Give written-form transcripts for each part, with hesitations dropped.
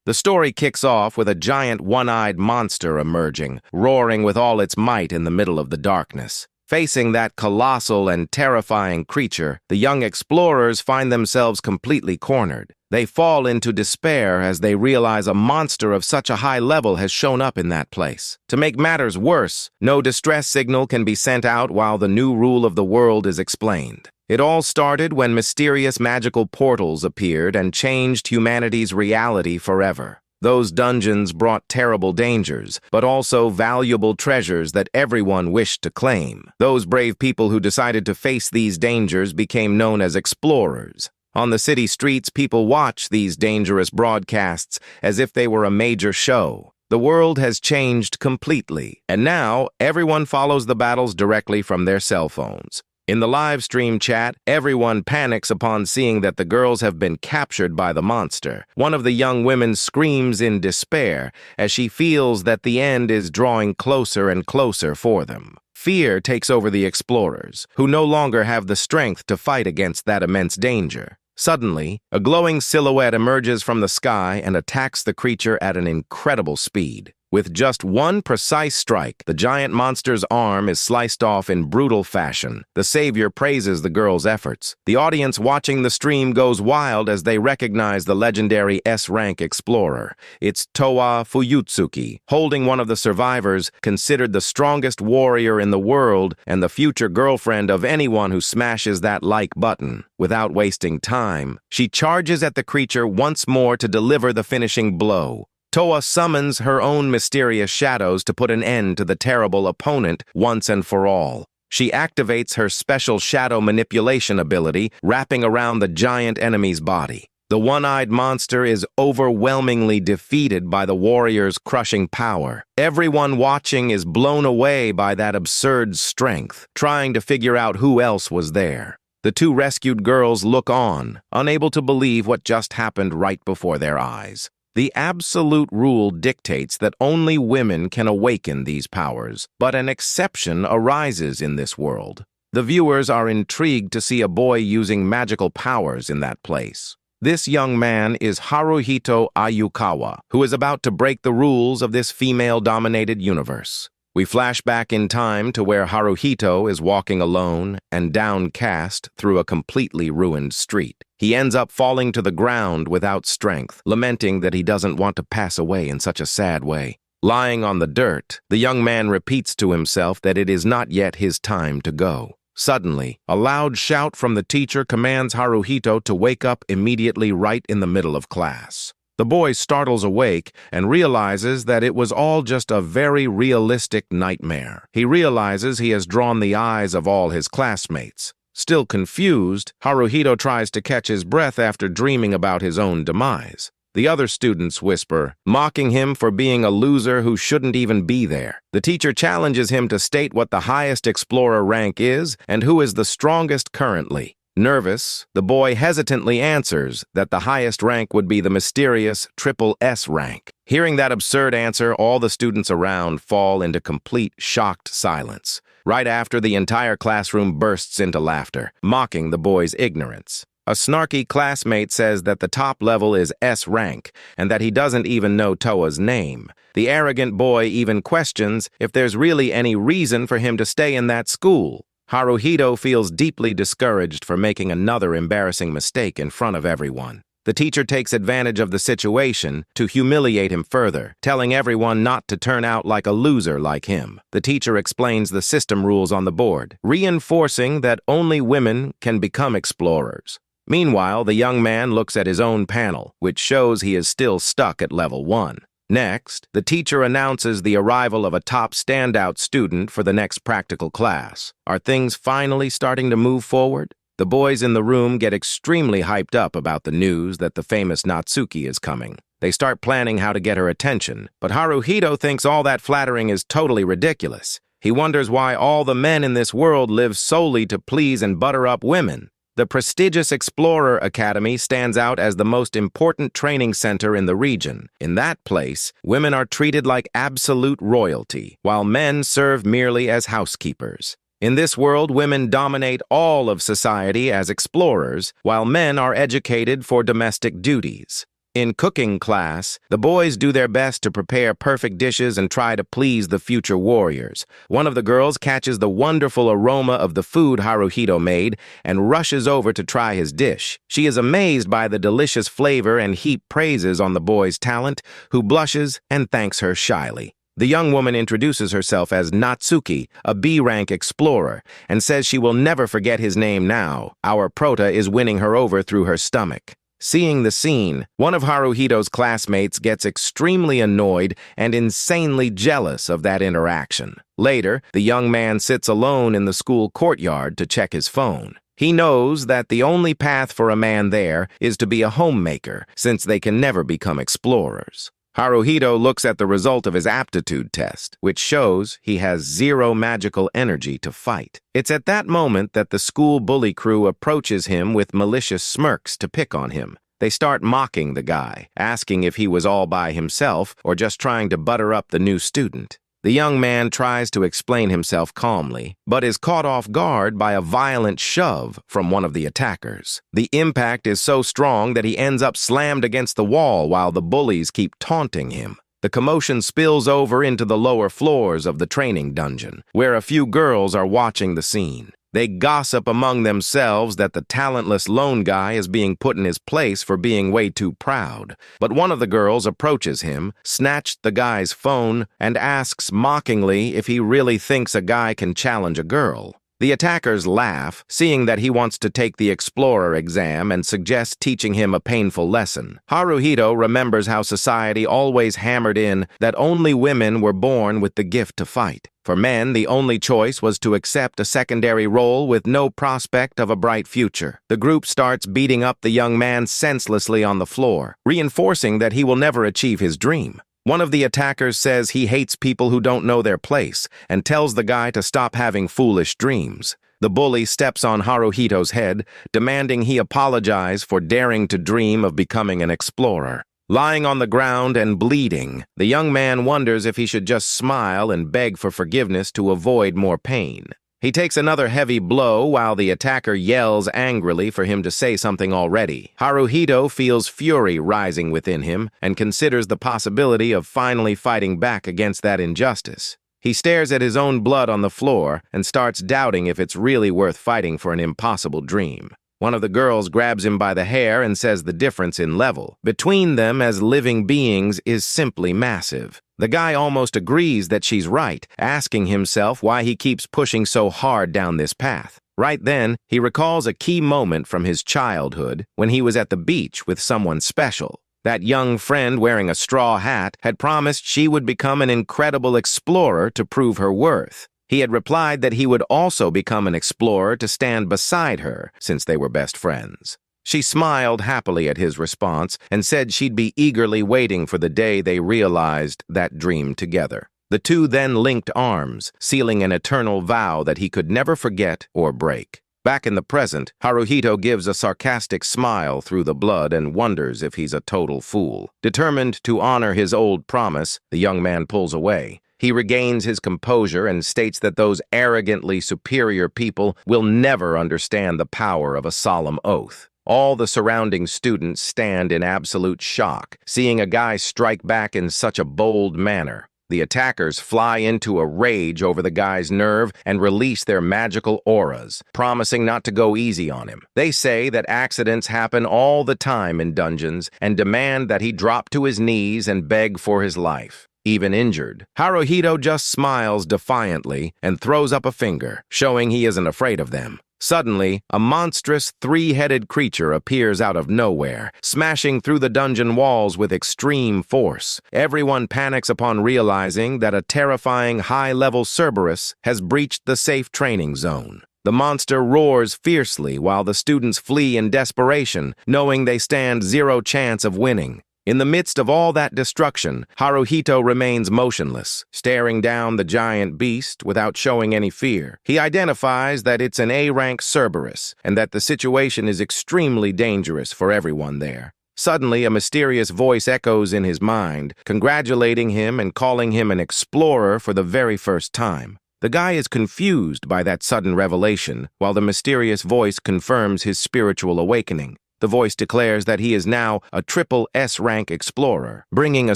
The story kicks off with a giant one-eyed monster emerging, roaring with all its might in the middle of the darkness. Facing that colossal and terrifying creature, the young explorers find themselves completely cornered. They fall into despair as they realize a monster of such a high level has shown up in that place. To make matters worse, no distress signal can be sent out while the new rule of the world is explained. It all started when mysterious magical portals appeared and changed humanity's reality forever. Those dungeons brought terrible dangers, but also valuable treasures that everyone wished to claim. Those brave people who decided to face these dangers became known as explorers. On the city streets, people watch these dangerous broadcasts as if they were a major show. The world has changed completely, and now everyone follows the battles directly from their cell phones. In the live stream chat, everyone panics upon seeing that the girls have been captured by the monster. One of the young women screams in despair as she feels that the end is drawing closer and closer for them. Fear takes over the explorers, who no longer have the strength to fight against that immense danger. Suddenly, a glowing silhouette emerges from the sky and attacks the creature at an incredible speed. With just one precise strike, the giant monster's arm is sliced off in brutal fashion. The savior praises the girl's efforts. The audience watching the stream goes wild as they recognize the legendary S-rank explorer. It's Towa Fuyutsuki, holding one of the survivors, considered the strongest warrior in the world and the future girlfriend of anyone who smashes that like button. Without wasting time, she charges at the creature once more to deliver the finishing blow. Towa summons her own mysterious shadows to put an end to the terrible opponent once and for all. She activates her special shadow manipulation ability, wrapping around the giant enemy's body. The one-eyed monster is overwhelmingly defeated by the warrior's crushing power. Everyone watching is blown away by that absurd strength, trying to figure out who else was there. The two rescued girls look on, unable to believe what just happened right before their eyes. The absolute rule dictates that only women can awaken these powers, but an exception arises in this world. The viewers are intrigued to see a boy using magical powers in that place. This young man is Haruhito Ayukawa, who is about to break the rules of this female-dominated universe. We flash back in time to where Haruhito is walking alone and downcast through a completely ruined street. He ends up falling to the ground without strength, lamenting that he doesn't want to pass away in such a sad way. Lying on the dirt, the young man repeats to himself that it is not yet his time to go. Suddenly, a loud shout from the teacher commands Haruhito to wake up immediately right in the middle of class. The boy startles awake and realizes that it was all just a very realistic nightmare. He realizes he has drawn the eyes of all his classmates. Still confused, Haruhito tries to catch his breath after dreaming about his own demise. The other students whisper, mocking him for being a loser who shouldn't even be there. The teacher challenges him to state what the highest explorer rank is and who is the strongest currently. Nervous, the boy hesitantly answers that the highest rank would be the mysterious triple S rank. Hearing that absurd answer, all the students around fall into complete shocked silence. Right after, the entire classroom bursts into laughter, mocking the boy's ignorance. A snarky classmate says that the top level is S rank and that he doesn't even know Towa's name. The arrogant boy even questions if there's really any reason for him to stay in that school. Haruhito feels deeply discouraged for making another embarrassing mistake in front of everyone. The teacher takes advantage of the situation to humiliate him further, telling everyone not to turn out like a loser like him. The teacher explains the system rules on the board, reinforcing that only women can become explorers. Meanwhile, the young man looks at his own panel, which shows he is still stuck at level 1. Next, the teacher announces the arrival of a top standout student for the next practical class. Are things finally starting to move forward? The boys in the room get extremely hyped up about the news that the famous Natsuki is coming. They start planning how to get her attention, but Haruhito thinks all that flattering is totally ridiculous. He wonders why all the men in this world live solely to please and butter up women. The prestigious Explorer Academy stands out as the most important training center in the region. In that place, women are treated like absolute royalty, while men serve merely as housekeepers. In this world, women dominate all of society as explorers, while men are educated for domestic duties. In cooking class, the boys do their best to prepare perfect dishes and try to please the future warriors. One of the girls catches the wonderful aroma of the food Haruhito made and rushes over to try his dish. She is amazed by the delicious flavor and heap praises on the boy's talent, who blushes and thanks her shyly. The young woman introduces herself as Natsuki, a B-rank explorer, and says she will never forget his name now. Our prota is winning her over through her stomach. Seeing the scene, one of Haruhito's classmates gets extremely annoyed and insanely jealous of that interaction. Later, the young man sits alone in the school courtyard to check his phone. He knows that the only path for a man there is to be a homemaker, since they can never become explorers. Haruhito looks at the result of his aptitude test, which shows he has 0 magical energy to fight. It's at that moment that the school bully crew approaches him with malicious smirks to pick on him. They start mocking the guy, asking if he was all by himself or just trying to butter up the new student. The young man tries to explain himself calmly, but is caught off guard by a violent shove from one of the attackers. The impact is so strong that he ends up slammed against the wall while the bullies keep taunting him. The commotion spills over into the lower floors of the training dungeon, where a few girls are watching the scene. They gossip among themselves that the talentless lone guy is being put in his place for being way too proud. But one of the girls approaches him, snatched the guy's phone, and asks mockingly if he really thinks a guy can challenge a girl. The attackers laugh, seeing that he wants to take the Explorer exam and suggest teaching him a painful lesson. Haruhito remembers how society always hammered in that only women were born with the gift to fight. For men, the only choice was to accept a secondary role with no prospect of a bright future. The group starts beating up the young man senselessly on the floor, reinforcing that he will never achieve his dream. One of the attackers says he hates people who don't know their place and tells the guy to stop having foolish dreams. The bully steps on Haruhito's head, demanding he apologize for daring to dream of becoming an explorer. Lying on the ground and bleeding, the young man wonders if he should just smile and beg for forgiveness to avoid more pain. He takes another heavy blow while the attacker yells angrily for him to say something already. Haruhito feels fury rising within him and considers the possibility of finally fighting back against that injustice. He stares at his own blood on the floor and starts doubting if it's really worth fighting for an impossible dream. One of the girls grabs him by the hair and says the difference in level between them as living beings is simply massive. The guy almost agrees that she's right, asking himself why he keeps pushing so hard down this path. Right then, he recalls a key moment from his childhood when he was at the beach with someone special. That young friend wearing a straw hat had promised she would become an incredible explorer to prove her worth. He had replied that he would also become an explorer to stand beside her, since they were best friends. She smiled happily at his response and said she'd be eagerly waiting for the day they realized that dream together. The two then linked arms, sealing an eternal vow that he could never forget or break. Back in the present, Haruhito gives a sarcastic smile through the blood and wonders if he's a total fool. Determined to honor his old promise, the young man pulls away. He regains his composure and states that those arrogantly superior people will never understand the power of a solemn oath. All the surrounding students stand in absolute shock, seeing a guy strike back in such a bold manner. The attackers fly into a rage over the guy's nerve and release their magical auras, promising not to go easy on him. They say that accidents happen all the time in dungeons and demand that he drop to his knees and beg for his life. Even injured, Haruhito just smiles defiantly and throws up a finger, showing he isn't afraid of them. Suddenly, a monstrous three-headed creature appears out of nowhere, smashing through the dungeon walls with extreme force. Everyone panics upon realizing that a terrifying high-level Cerberus has breached the safe training zone. The monster roars fiercely while the students flee in desperation, knowing they stand 0 chance of winning. In the midst of all that destruction, Haruhito remains motionless, staring down the giant beast without showing any fear. He identifies that it's an A-rank Cerberus, and that the situation is extremely dangerous for everyone there. Suddenly, a mysterious voice echoes in his mind, congratulating him and calling him an explorer for the very first time. The guy is confused by that sudden revelation, while the mysterious voice confirms his spiritual awakening. The voice declares that he is now a triple S-rank explorer, bringing a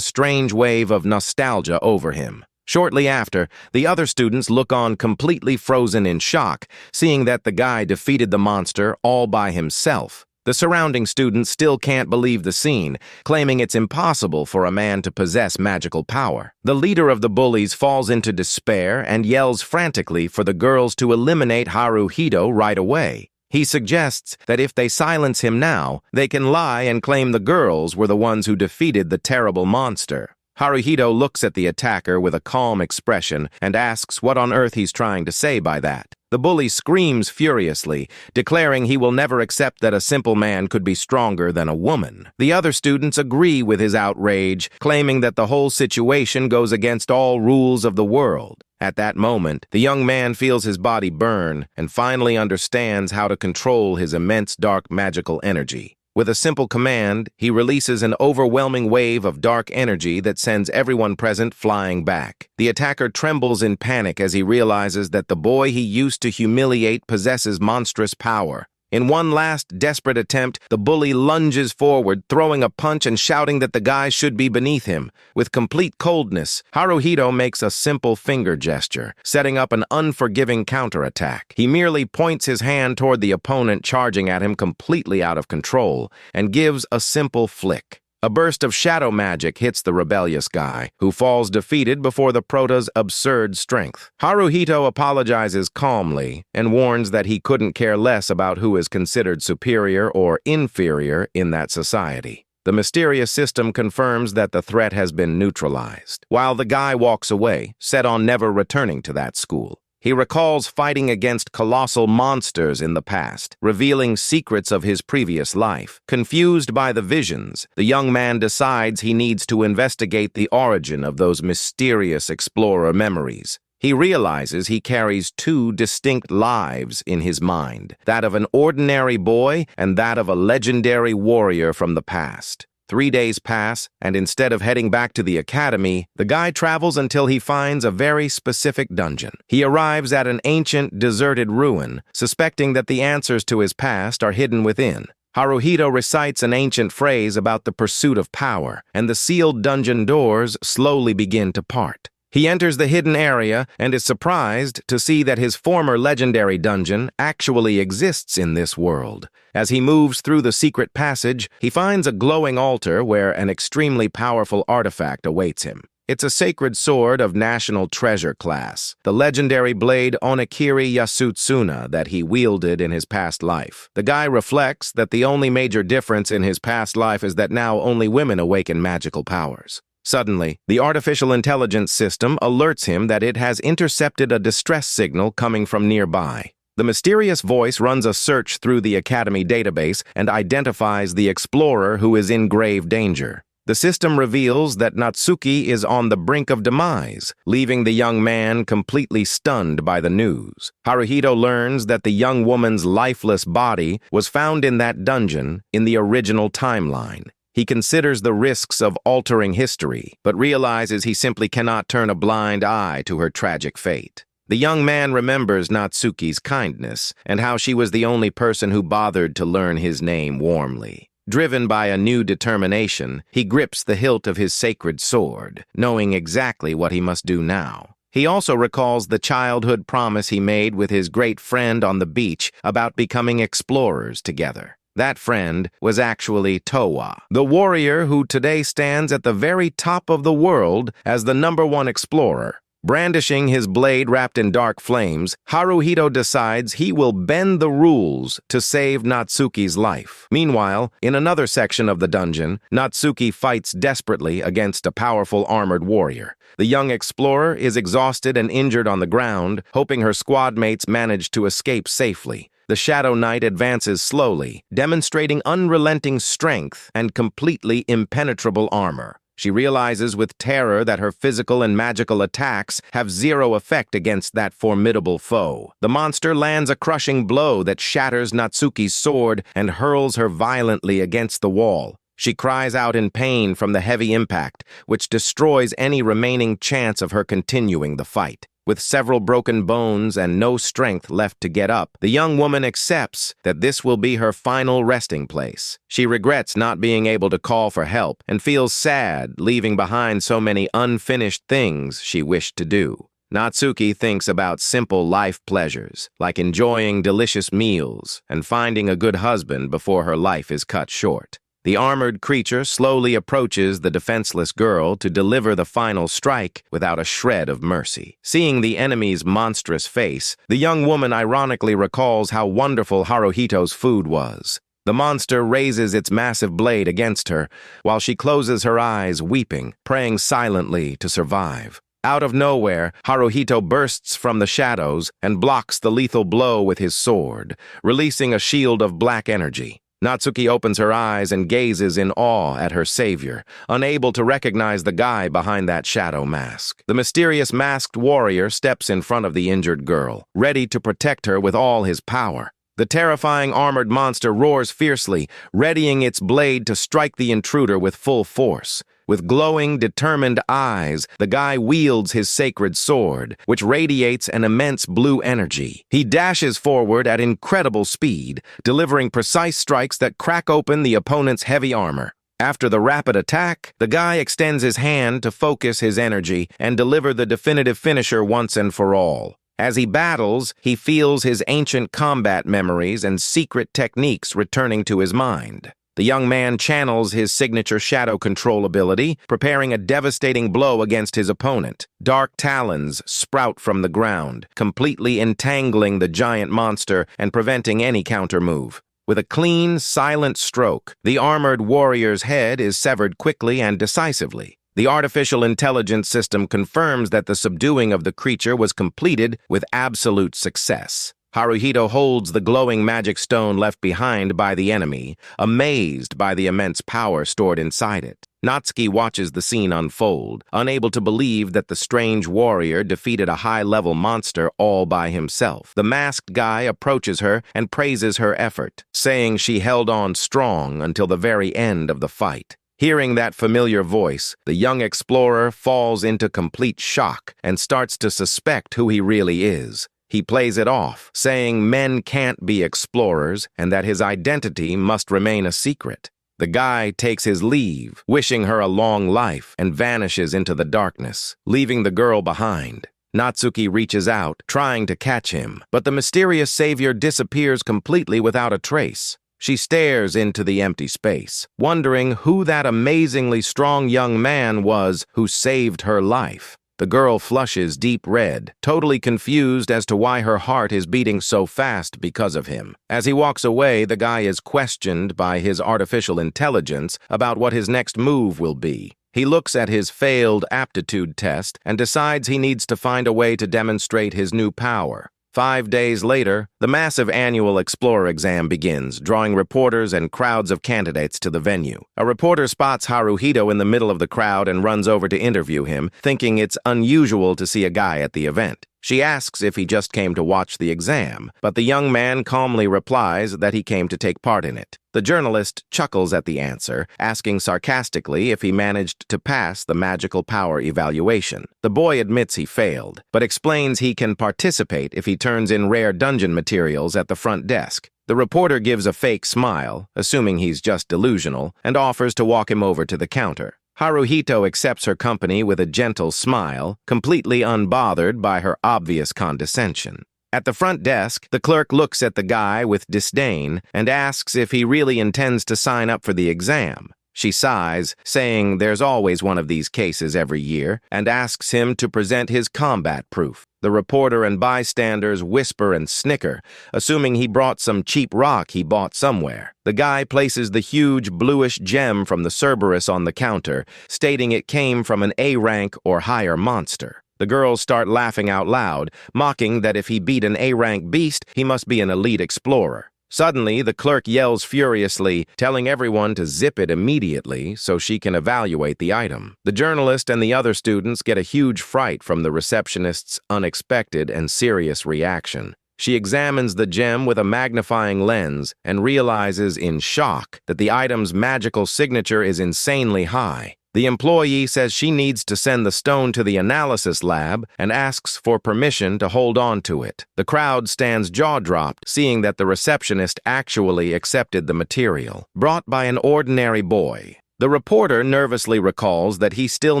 strange wave of nostalgia over him. Shortly after, the other students look on completely frozen in shock, seeing that the guy defeated the monster all by himself. The surrounding students still can't believe the scene, claiming it's impossible for a man to possess magical power. The leader of the bullies falls into despair and yells frantically for the girls to eliminate Haruhito right away. He suggests that if they silence him now, they can lie and claim the girls were the ones who defeated the terrible monster. Haruhito looks at the attacker with a calm expression and asks what on earth he's trying to say by that. The bully screams furiously, declaring he will never accept that a simple man could be stronger than a woman. The other students agree with his outrage, claiming that the whole situation goes against all rules of the world. At that moment, the young man feels his body burn and finally understands how to control his immense dark magical energy. With a simple command, he releases an overwhelming wave of dark energy that sends everyone present flying back. The attacker trembles in panic as he realizes that the boy he used to humiliate possesses monstrous power. In one last desperate attempt, the bully lunges forward, throwing a punch and shouting that the guy should be beneath him. With complete coldness, Haruhito makes a simple finger gesture, setting up an unforgiving counterattack. He merely points his hand toward the opponent charging at him completely out of control, and gives a simple flick. A burst of shadow magic hits the rebellious guy, who falls defeated before the prota's absurd strength. Haruhito apologizes calmly and warns that he couldn't care less about who is considered superior or inferior in that society. The mysterious system confirms that the threat has been neutralized, while the guy walks away, set on never returning to that school. He recalls fighting against colossal monsters in the past, revealing secrets of his previous life. Confused by the visions, the young man decides he needs to investigate the origin of those mysterious explorer memories. He realizes he carries two distinct lives in his mind, that of an ordinary boy and that of a legendary warrior from the past. 3 days pass, and instead of heading back to the academy, the guy travels until he finds a very specific dungeon. He arrives at an ancient, deserted ruin, suspecting that the answers to his past are hidden within. Haruhito recites an ancient phrase about the pursuit of power, and the sealed dungeon doors slowly begin to part. He enters the hidden area and is surprised to see that his former legendary dungeon actually exists in this world. As he moves through the secret passage, he finds a glowing altar where an extremely powerful artifact awaits him. It's a sacred sword of national treasure class, the legendary blade Onigiri Yasutsuna that he wielded in his past life. The guy reflects that the only major difference in his past life is that now only women awaken magical powers. Suddenly, the artificial intelligence system alerts him that it has intercepted a distress signal coming from nearby. The mysterious voice runs a search through the Academy database and identifies the explorer who is in grave danger. The system reveals that Natsuki is on the brink of demise, leaving the young man completely stunned by the news. Haruhito learns that the young woman's lifeless body was found in that dungeon in the original timeline. He considers the risks of altering history, but realizes he simply cannot turn a blind eye to her tragic fate. The young man remembers Natsuki's kindness and how she was the only person who bothered to learn his name warmly. Driven by a new determination, he grips the hilt of his sacred sword, knowing exactly what he must do now. He also recalls the childhood promise he made with his great friend on the beach about becoming explorers together. That friend was actually Towa, the warrior who today stands at the very top of the world as the #1 explorer. Brandishing his blade wrapped in dark flames, Haruhito decides he will bend the rules to save Natsuki's life. Meanwhile, in another section of the dungeon, Natsuki fights desperately against a powerful armored warrior. The young explorer is exhausted and injured on the ground, hoping her squad mates manage to escape safely. The Shadow Knight advances slowly, demonstrating unrelenting strength and completely impenetrable armor. She realizes with terror that her physical and magical attacks have zero effect against that formidable foe. The monster lands a crushing blow that shatters Natsuki's sword and hurls her violently against the wall. She cries out in pain from the heavy impact, which destroys any remaining chance of her continuing the fight. With several broken bones and no strength left to get up, the young woman accepts that this will be her final resting place. She regrets not being able to call for help and feels sad, leaving behind so many unfinished things she wished to do. Natsuki thinks about simple life pleasures, like enjoying delicious meals and finding a good husband before her life is cut short. The armored creature slowly approaches the defenseless girl to deliver the final strike without a shred of mercy. Seeing the enemy's monstrous face, the young woman ironically recalls how wonderful Haruhito's food was. The monster raises its massive blade against her, while she closes her eyes, weeping, praying silently to survive. Out of nowhere, Haruhito bursts from the shadows and blocks the lethal blow with his sword, releasing a shield of black energy. Natsuki opens her eyes and gazes in awe at her savior, unable to recognize the guy behind that shadow mask. The mysterious masked warrior steps in front of the injured girl, ready to protect her with all his power. The terrifying armored monster roars fiercely, readying its blade to strike the intruder with full force. With glowing, determined eyes, the guy wields his sacred sword, which radiates an immense blue energy. He dashes forward at incredible speed, delivering precise strikes that crack open the opponent's heavy armor. After the rapid attack, the guy extends his hand to focus his energy and deliver the definitive finisher once and for all. As he battles, he feels his ancient combat memories and secret techniques returning to his mind. The young man channels his signature shadow control ability, preparing a devastating blow against his opponent. Dark talons sprout from the ground, completely entangling the giant monster and preventing any counter-move. With a clean, silent stroke, the armored warrior's head is severed quickly and decisively. The artificial intelligence system confirms that the subduing of the creature was completed with absolute success. Haruhito holds the glowing magic stone left behind by the enemy, amazed by the immense power stored inside it. Natsuki watches the scene unfold, unable to believe that the strange warrior defeated a high-level monster all by himself. The masked guy approaches her and praises her effort, saying she held on strong until the very end of the fight. Hearing that familiar voice, the young explorer falls into complete shock and starts to suspect who he really is. He plays it off, saying men can't be explorers and that his identity must remain a secret. The guy takes his leave, wishing her a long life, and vanishes into the darkness, leaving the girl behind. Natsuki reaches out, trying to catch him, but the mysterious savior disappears completely without a trace. She stares into the empty space, wondering who that amazingly strong young man was who saved her life. The girl flushes deep red, totally confused as to why her heart is beating so fast because of him. As he walks away, the guy is questioned by his artificial intelligence about what his next move will be. He looks at his failed aptitude test and decides he needs to find a way to demonstrate his new power. 5 days later, the massive annual Explorer exam begins, drawing reporters and crowds of candidates to the venue. A reporter spots Haruhito in the middle of the crowd and runs over to interview him, thinking it's unusual to see a guy at the event. She asks if he just came to watch the exam, but the young man calmly replies that he came to take part in it. The journalist chuckles at the answer, asking sarcastically if he managed to pass the magical power evaluation. The boy admits he failed, but explains he can participate if he turns in rare dungeon materials at the front desk. The reporter gives a fake smile, assuming he's just delusional, and offers to walk him over to the counter. Haruhito accepts her company with a gentle smile, completely unbothered by her obvious condescension. At the front desk, the clerk looks at the guy with disdain and asks if he really intends to sign up for the exam. She sighs, saying there's always one of these cases every year, and asks him to present his combat proof. The reporter and bystanders whisper and snicker, assuming he brought some cheap rock he bought somewhere. The guy places the huge bluish gem from the Cerberus on the counter, stating it came from an A-rank or higher monster. The girls start laughing out loud, mocking that if he beat an A-rank beast, he must be an elite explorer. Suddenly, the clerk yells furiously, telling everyone to zip it immediately so she can evaluate the item. The journalist and the other students get a huge fright from the receptionist's unexpected and serious reaction. She examines the gem with a magnifying lens and realizes in shock that the item's magical signature is insanely high. The employee says she needs to send the stone to the analysis lab and asks for permission to hold on to it. The crowd stands jaw-dropped, seeing that the receptionist actually accepted the material, brought by an ordinary boy. The reporter nervously recalls that he still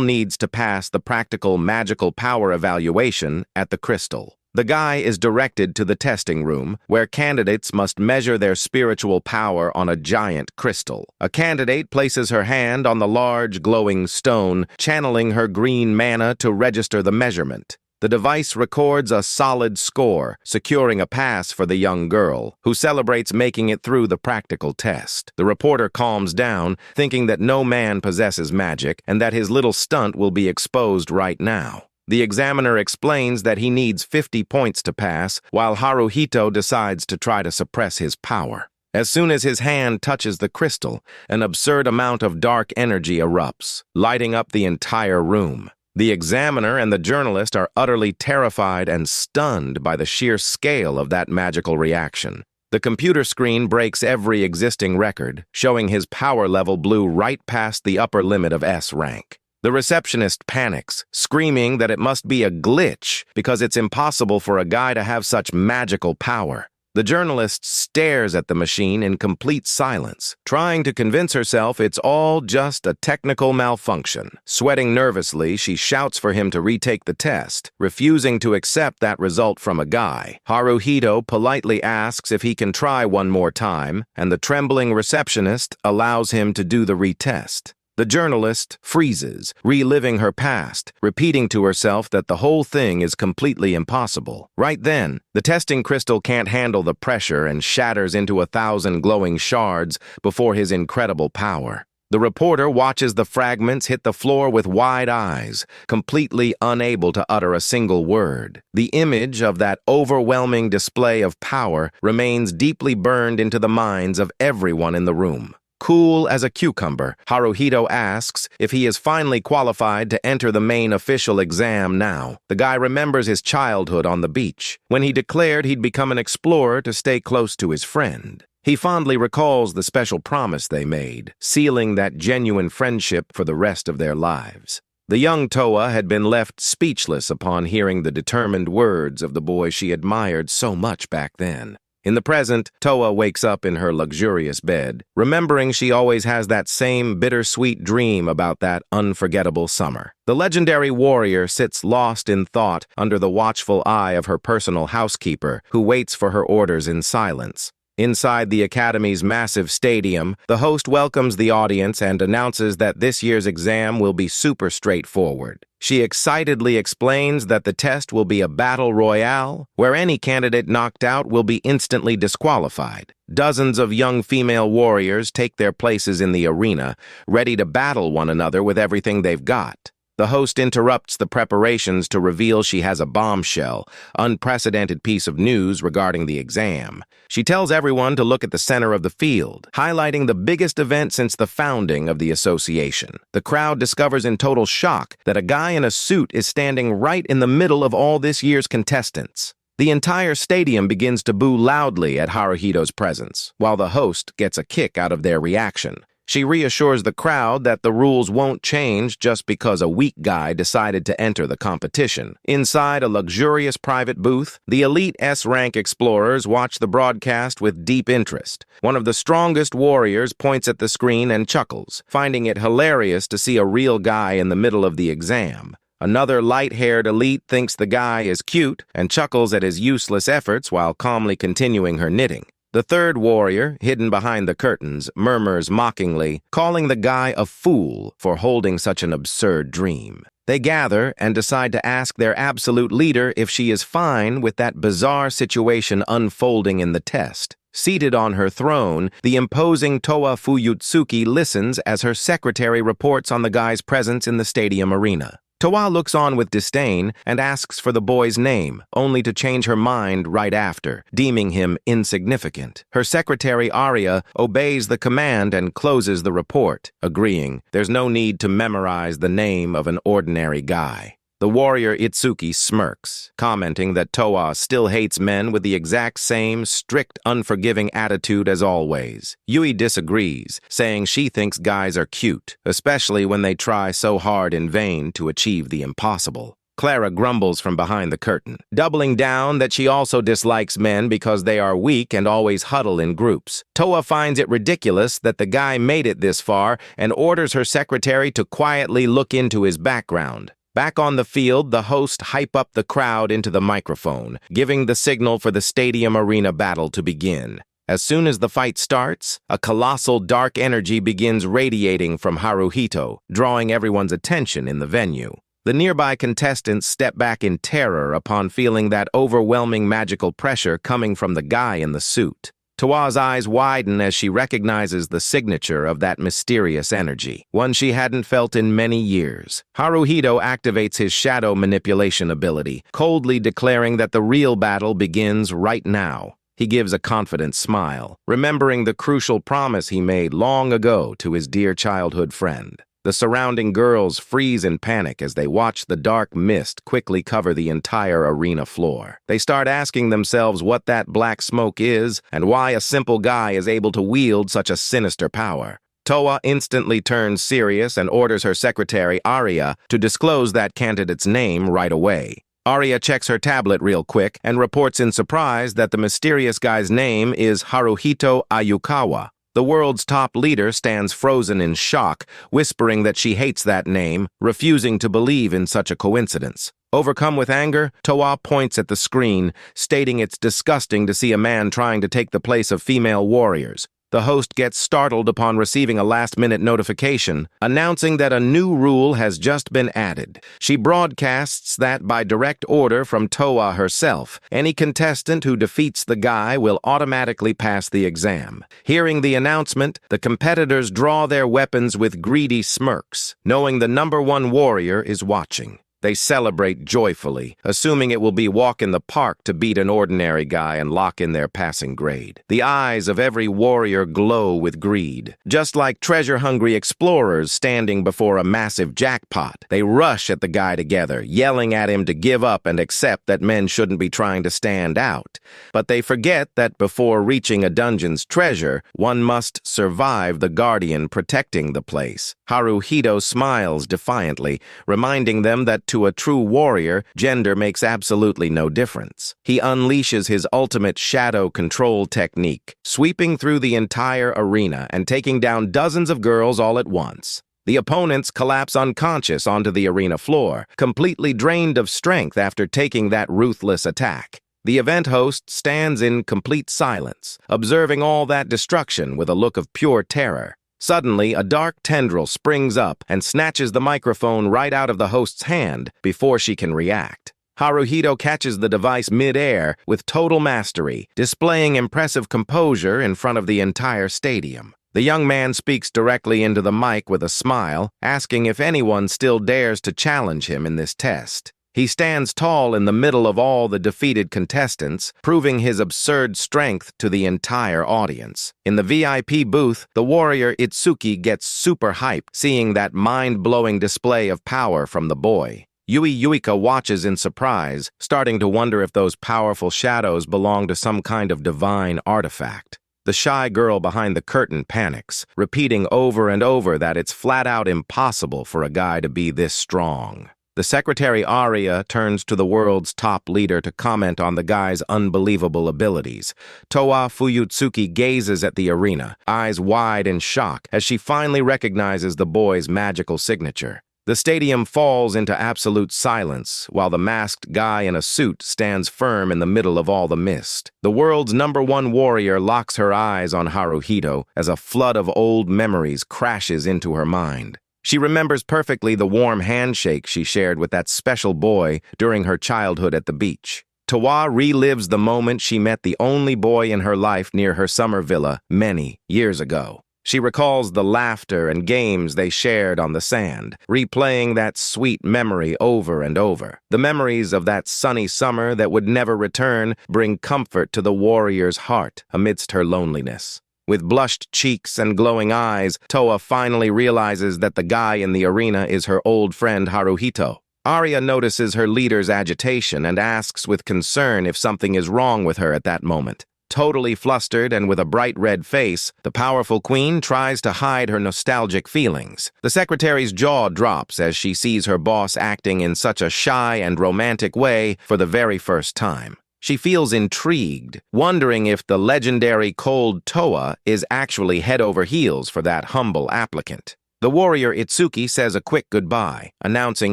needs to pass the practical magical power evaluation at the crystal. The guy is directed to the testing room, where candidates must measure their spiritual power on a giant crystal. A candidate places her hand on the large, glowing stone, channeling her green mana to register the measurement. The device records a solid score, securing a pass for the young girl, who celebrates making it through the practical test. The reporter calms down, thinking that no man possesses magic and that his little stunt will be exposed right now. The examiner explains that he needs 50 points to pass, while Haruhito decides to try to suppress his power. As soon as his hand touches the crystal, an absurd amount of dark energy erupts, lighting up the entire room. The examiner and the journalist are utterly terrified and stunned by the sheer scale of that magical reaction. The computer screen breaks every existing record, showing his power level blew right past the upper limit of S rank. The receptionist panics, screaming that it must be a glitch because it's impossible for a guy to have such magical power. The journalist stares at the machine in complete silence, trying to convince herself it's all just a technical malfunction. Sweating nervously, she shouts for him to retake the test, refusing to accept that result from a guy. Haruhito politely asks if he can try one more time, and the trembling receptionist allows him to do the retest. The journalist freezes, reliving her past, repeating to herself that the whole thing is completely impossible. Right then, the testing crystal can't handle the pressure and shatters into 1,000 glowing shards before his incredible power. The reporter watches the fragments hit the floor with wide eyes, completely unable to utter a single word. The image of that overwhelming display of power remains deeply burned into the minds of everyone in the room. Cool as a cucumber, Haruhito asks if he is finally qualified to enter the main official exam now. The guy remembers his childhood on the beach, when he declared he'd become an explorer to stay close to his friend. He fondly recalls the special promise they made, sealing that genuine friendship for the rest of their lives. The young Toa had been left speechless upon hearing the determined words of the boy she admired so much back then. In the present, Toa wakes up in her luxurious bed, remembering she always has that same bittersweet dream about that unforgettable summer. The legendary warrior sits lost in thought under the watchful eye of her personal housekeeper, who waits for her orders in silence. Inside the Academy's massive stadium, the host welcomes the audience and announces that this year's exam will be super straightforward. She excitedly explains that the test will be a battle royale, where any candidate knocked out will be instantly disqualified. Dozens of young female warriors take their places in the arena, ready to battle one another with everything they've got. The host interrupts the preparations to reveal she has a bombshell, unprecedented piece of news regarding the exam. She tells everyone to look at the center of the field, highlighting the biggest event since the founding of the association. The crowd discovers in total shock that a guy in a suit is standing right in the middle of all this year's contestants. The entire stadium begins to boo loudly at Haruhito's presence, while the host gets a kick out of their reaction. She reassures the crowd that the rules won't change just because a weak guy decided to enter the competition. Inside a luxurious private booth, the elite S-rank explorers watch the broadcast with deep interest. One of the strongest warriors points at the screen and chuckles, finding it hilarious to see a real guy in the middle of the exam. Another light-haired elite thinks the guy is cute and chuckles at his useless efforts while calmly continuing her knitting. The third warrior, hidden behind the curtains, murmurs mockingly, calling the guy a fool for holding such an absurd dream. They gather and decide to ask their absolute leader if she is fine with that bizarre situation unfolding in the test. Seated on her throne, the imposing Toa Fuyutsuki listens as her secretary reports on the guy's presence in the stadium arena. Toa looks on with disdain and asks for the boy's name, only to change her mind right after, deeming him insignificant. Her secretary, Arya, obeys the command and closes the report, agreeing there's no need to memorize the name of an ordinary guy. The warrior Itsuki smirks, commenting that Toa still hates men with the exact same strict, unforgiving attitude as always. Yui disagrees, saying she thinks guys are cute, especially when they try so hard in vain to achieve the impossible. Clara grumbles from behind the curtain, doubling down that she also dislikes men because they are weak and always huddle in groups. Toa finds it ridiculous that the guy made it this far and orders her secretary to quietly look into his background. Back on the field, the host hype up the crowd into the microphone, giving the signal for the stadium arena battle to begin. As soon as the fight starts, a colossal dark energy begins radiating from Haruhito, drawing everyone's attention in the venue. The nearby contestants step back in terror upon feeling that overwhelming magical pressure coming from the guy in the suit. Toa's eyes widen as she recognizes the signature of that mysterious energy, one she hadn't felt in many years. Haruhito activates his shadow manipulation ability, coldly declaring that the real battle begins right now. He gives a confident smile, remembering the crucial promise he made long ago to his dear childhood friend. The surrounding girls freeze in panic as they watch the dark mist quickly cover the entire arena floor. They start asking themselves what that black smoke is and why a simple guy is able to wield such a sinister power. Toa instantly turns serious and orders her secretary, Aria, to disclose that candidate's name right away. Aria checks her tablet real quick and reports in surprise that the mysterious guy's name is Haruhito Ayukawa. The world's top leader stands frozen in shock, whispering that she hates that name, refusing to believe in such a coincidence. Overcome with anger, Toa points at the screen, stating it's disgusting to see a man trying to take the place of female warriors. The host gets startled upon receiving a last-minute notification announcing that a new rule has just been added. She broadcasts that by direct order from Toa herself, any contestant who defeats the guy will automatically pass the exam. Hearing the announcement, the competitors draw their weapons with greedy smirks, knowing the #1 warrior is watching. They celebrate joyfully, assuming it will be walk in the park to beat an ordinary guy and lock in their passing grade. The eyes of every warrior glow with greed. Just like treasure-hungry explorers standing before a massive jackpot, they rush at the guy together, yelling at him to give up and accept that men shouldn't be trying to stand out. But they forget that before reaching a dungeon's treasure, one must survive the guardian protecting the place. Haruhito smiles defiantly, reminding them that to a true warrior, gender makes absolutely no difference. He unleashes his ultimate shadow control technique, sweeping through the entire arena and taking down dozens of girls all at once. The opponents collapse unconscious onto the arena floor, completely drained of strength after taking that ruthless attack. The event host stands in complete silence, observing all that destruction with a look of pure terror. Suddenly, a dark tendril springs up and snatches the microphone right out of the host's hand before she can react. Haruhito catches the device mid-air with total mastery, displaying impressive composure in front of the entire stadium. The young man speaks directly into the mic with a smile, asking if anyone still dares to challenge him in this test. He stands tall in the middle of all the defeated contestants, proving his absurd strength to the entire audience. In the VIP booth, the warrior Itsuki gets super hyped, seeing that mind-blowing display of power from the boy. Yuika watches in surprise, starting to wonder if those powerful shadows belong to some kind of divine artifact. The shy girl behind the curtain panics, repeating over and over that it's flat-out impossible for a guy to be this strong. The secretary Aria turns to the world's top leader to comment on the guy's unbelievable abilities. Toa Fuyutsuki gazes at the arena, eyes wide in shock, as she finally recognizes the boy's magical signature. The stadium falls into absolute silence, while the masked guy in a suit stands firm in the middle of all the mist. The world's #1 warrior locks her eyes on Haruhito as a flood of old memories crashes into her mind. She remembers perfectly the warm handshake she shared with that special boy during her childhood at the beach. Toa relives the moment she met the only boy in her life near her summer villa many years ago. She recalls the laughter and games they shared on the sand, replaying that sweet memory over and over. The memories of that sunny summer that would never return bring comfort to the warrior's heart amidst her loneliness. With blushed cheeks and glowing eyes, Toa finally realizes that the guy in the arena is her old friend Haruhito. Arya notices her leader's agitation and asks with concern if something is wrong with her at that moment. Totally flustered and with a bright red face, the powerful queen tries to hide her nostalgic feelings. The secretary's jaw drops as she sees her boss acting in such a shy and romantic way for the very first time. She feels intrigued, wondering if the legendary cold Toa is actually head over heels for that humble applicant. The warrior Itsuki says a quick goodbye, announcing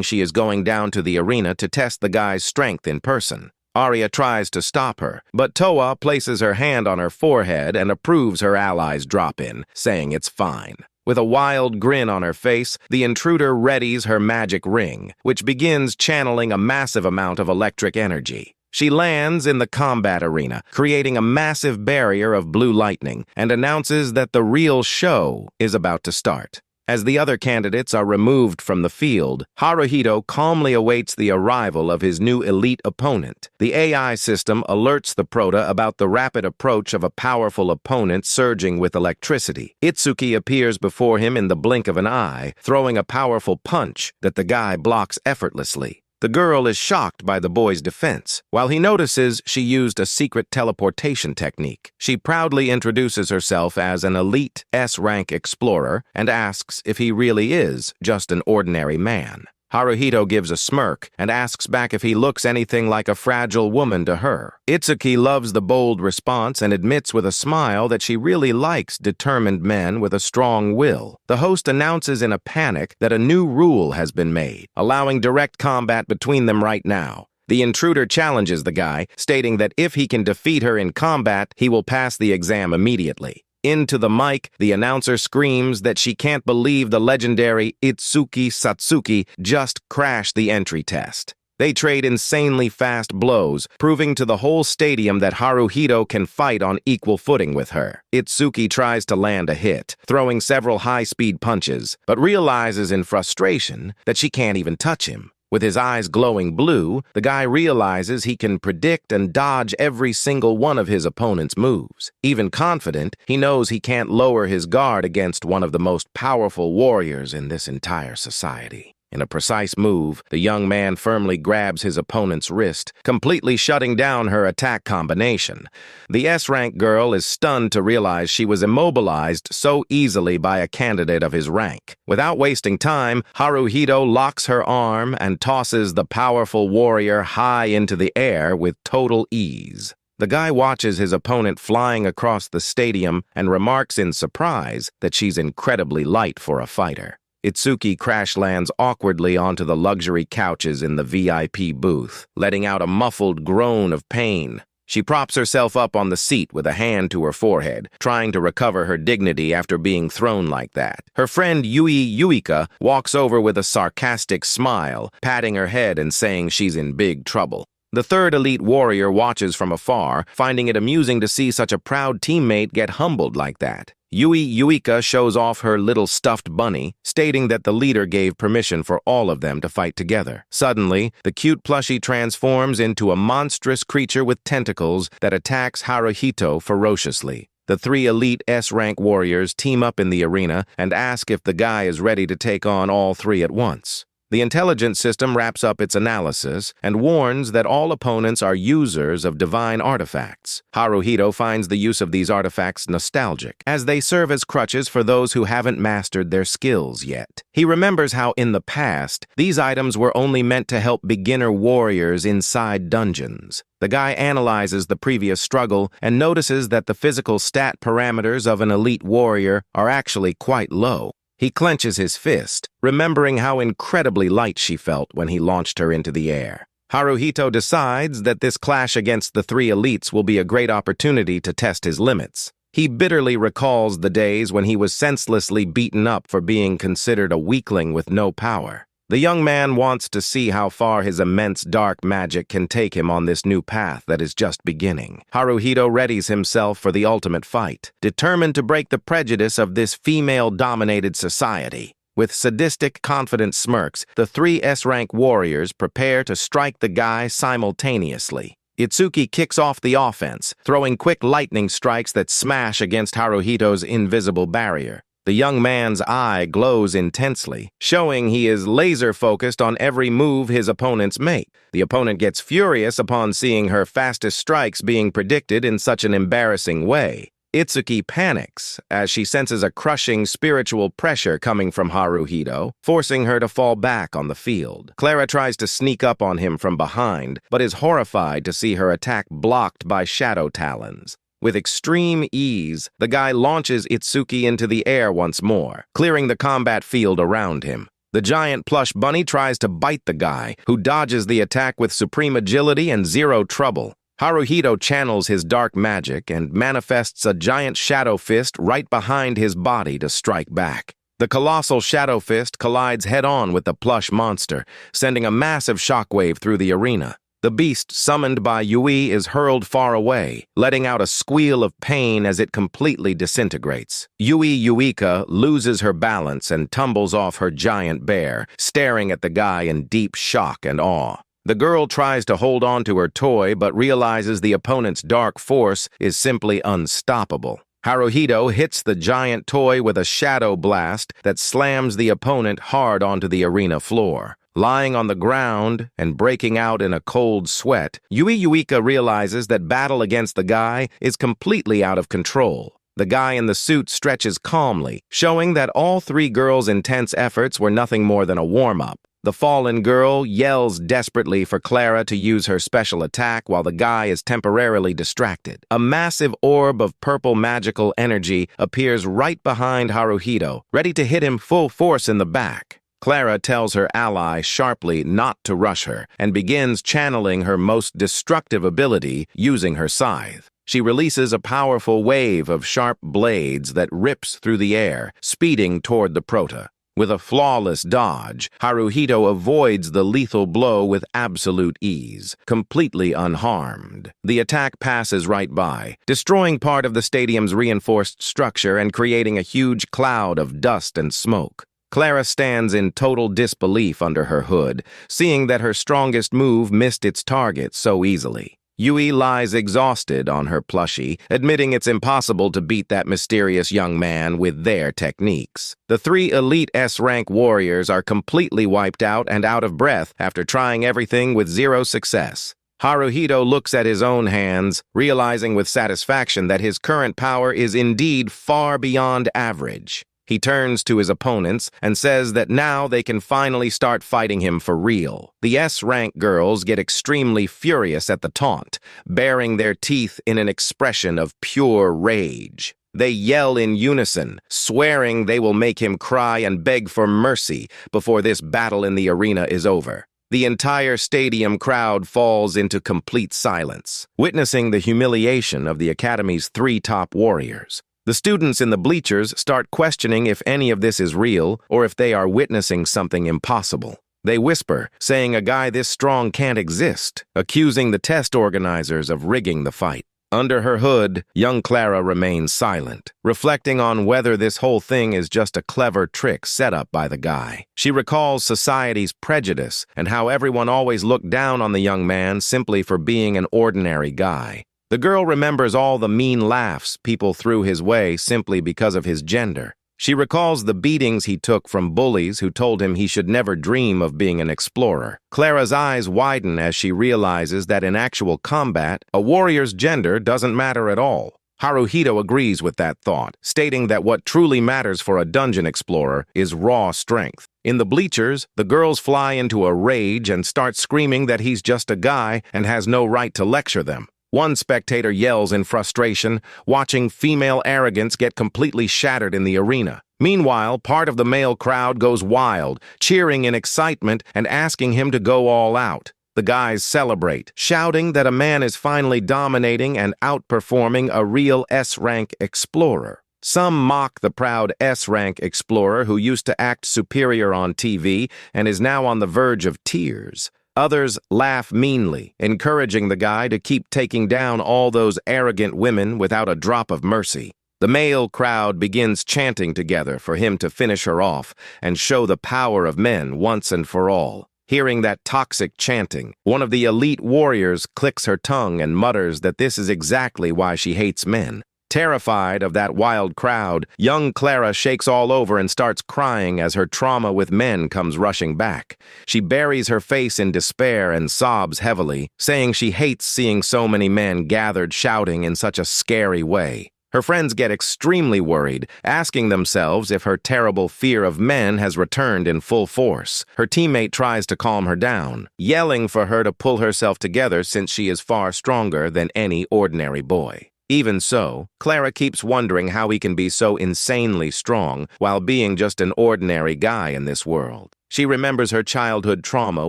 she is going down to the arena to test the guy's strength in person. Arya tries to stop her, but Toa places her hand on her forehead and approves her ally's drop-in, saying it's fine. With a wild grin on her face, the intruder readies her magic ring, which begins channeling a massive amount of electric energy. She lands in the combat arena, creating a massive barrier of blue lightning, and announces that the real show is about to start. As the other candidates are removed from the field, Haruhito calmly awaits the arrival of his new elite opponent. The AI system alerts the Prota about the rapid approach of a powerful opponent surging with electricity. Itsuki appears before him in the blink of an eye, throwing a powerful punch that the guy blocks effortlessly. The girl is shocked by the boy's defense. While he notices she used a secret teleportation technique, she proudly introduces herself as an elite S-rank explorer and asks if he really is just an ordinary man. Haruhito gives a smirk and asks back if he looks anything like a fragile woman to her. Itsuki loves the bold response and admits with a smile that she really likes determined men with a strong will. The host announces in a panic that a new rule has been made, allowing direct combat between them right now. The intruder challenges the guy, stating that if he can defeat her in combat, he will pass the exam immediately. Into the mic, the announcer screams that she can't believe the legendary Itsuki Satsuki just crashed the entry test. They trade insanely fast blows, proving to the whole stadium that Haruhito can fight on equal footing with her. Itsuki tries to land a hit, throwing several high-speed punches, but realizes in frustration that she can't even touch him. With his eyes glowing blue, the guy realizes he can predict and dodge every single one of his opponent's moves. Even confident, he knows he can't lower his guard against one of the most powerful warriors in this entire society. In a precise move, the young man firmly grabs his opponent's wrist, completely shutting down her attack combination. The S-rank girl is stunned to realize she was immobilized so easily by a candidate of his rank. Without wasting time, Haruhito locks her arm and tosses the powerful warrior high into the air with total ease. The guy watches his opponent flying across the stadium and remarks in surprise that she's incredibly light for a fighter. Itsuki crash lands awkwardly onto the luxury couches in the VIP booth, letting out a muffled groan of pain. She props herself up on the seat with a hand to her forehead, trying to recover her dignity after being thrown like that. Her friend Yuika walks over with a sarcastic smile, patting her head and saying she's in big trouble. The third elite warrior watches from afar, finding it amusing to see such a proud teammate get humbled like that. Yuika shows off her little stuffed bunny, stating that the leader gave permission for all of them to fight together. Suddenly, the cute plushie transforms into a monstrous creature with tentacles that attacks Haruhito ferociously. The three elite S-rank warriors team up in the arena and ask if the guy is ready to take on all three at once. The intelligence system wraps up its analysis and warns that all opponents are users of divine artifacts. Haruhito finds the use of these artifacts nostalgic, as they serve as crutches for those who haven't mastered their skills yet. He remembers how in the past, these items were only meant to help beginner warriors inside dungeons. The guy analyzes the previous struggle and notices that the physical stat parameters of an elite warrior are actually quite low. He clenches his fist, remembering how incredibly light she felt when he launched her into the air. Haruhito decides that this clash against the three elites will be a great opportunity to test his limits. He bitterly recalls the days when he was senselessly beaten up for being considered a weakling with no power. The young man wants to see how far his immense dark magic can take him on this new path that is just beginning. Haruhito readies himself for the ultimate fight, determined to break the prejudice of this female-dominated society. With sadistic, confident smirks, the three S-rank warriors prepare to strike the guy simultaneously. Itsuki kicks off the offense, throwing quick lightning strikes that smash against Haruhito's invisible barrier. The young man's eye glows intensely, showing he is laser-focused on every move his opponents make. The opponent gets furious upon seeing her fastest strikes being predicted in such an embarrassing way. Itsuki panics as she senses a crushing spiritual pressure coming from Haruhito, forcing her to fall back on the field. Clara tries to sneak up on him from behind, but is horrified to see her attack blocked by shadow talons. With extreme ease, the guy launches Itsuki into the air once more, clearing the combat field around him. The giant plush bunny tries to bite the guy, who dodges the attack with supreme agility and zero trouble. Haruhito channels his dark magic and manifests a giant shadow fist right behind his body to strike back. The colossal shadow fist collides head-on with the plush monster, sending a massive shockwave through the arena. The beast summoned by Yui is hurled far away, letting out a squeal of pain as it completely disintegrates. Yuika loses her balance and tumbles off her giant bear, staring at the guy in deep shock and awe. The girl tries to hold on to her toy but realizes the opponent's dark force is simply unstoppable. Haruhito hits the giant toy with a shadow blast that slams the opponent hard onto the arena floor. Lying on the ground and breaking out in a cold sweat, Yuika realizes that battle against the guy is completely out of control. The guy in the suit stretches calmly, showing that all three girls' intense efforts were nothing more than a warm-up. The fallen girl yells desperately for Clara to use her special attack while the guy is temporarily distracted. A massive orb of purple magical energy appears right behind Haruhito, ready to hit him full force in the back. Clara tells her ally sharply not to rush her and begins channeling her most destructive ability using her scythe. She releases a powerful wave of sharp blades that rips through the air, speeding toward the prota. With a flawless dodge, Haruhito avoids the lethal blow with absolute ease, completely unharmed. The attack passes right by, destroying part of the stadium's reinforced structure and creating a huge cloud of dust and smoke. Clara stands in total disbelief under her hood, seeing that her strongest move missed its target so easily. Yui lies exhausted on her plushie, admitting it's impossible to beat that mysterious young man with their techniques. The three elite S-rank warriors are completely wiped out and out of breath after trying everything with zero success. Haruhito looks at his own hands, realizing with satisfaction that his current power is indeed far beyond average. He turns to his opponents and says that now they can finally start fighting him for real. The S-rank girls get extremely furious at the taunt, baring their teeth in an expression of pure rage. They yell in unison, swearing they will make him cry and beg for mercy before this battle in the arena is over. The entire stadium crowd falls into complete silence, witnessing the humiliation of the Academy's three top warriors. The students in the bleachers start questioning if any of this is real or if they are witnessing something impossible. They whisper, saying a guy this strong can't exist, accusing the test organizers of rigging the fight. Under her hood, young Clara remains silent, reflecting on whether this whole thing is just a clever trick set up by the guy. She recalls society's prejudice and how everyone always looked down on the young man simply for being an ordinary guy. The girl remembers all the mean laughs people threw his way simply because of his gender. She recalls the beatings he took from bullies who told him he should never dream of being an explorer. Clara's eyes widen as she realizes that in actual combat, a warrior's gender doesn't matter at all. Haruhito agrees with that thought, stating that what truly matters for a dungeon explorer is raw strength. In the bleachers, the girls fly into a rage and start screaming that he's just a guy and has no right to lecture them. One spectator yells in frustration, watching female arrogance get completely shattered in the arena. Meanwhile, part of the male crowd goes wild, cheering in excitement and asking him to go all out. The guys celebrate, shouting that a man is finally dominating and outperforming a real S-rank explorer. Some mock the proud S-rank explorer who used to act superior on TV and is now on the verge of tears. Others laugh meanly, encouraging the guy to keep taking down all those arrogant women without a drop of mercy. The male crowd begins chanting together for him to finish her off and show the power of men once and for all. Hearing that toxic chanting, one of the elite warriors clicks her tongue and mutters that this is exactly why she hates men. Terrified of that wild crowd, young Clara shakes all over and starts crying as her trauma with men comes rushing back. She buries her face in despair and sobs heavily, saying she hates seeing so many men gathered shouting in such a scary way. Her friends get extremely worried, asking themselves if her terrible fear of men has returned in full force. Her teammate tries to calm her down, yelling for her to pull herself together since she is far stronger than any ordinary boy. Even so, Clara keeps wondering how he can be so insanely strong while being just an ordinary guy in this world. She remembers her childhood trauma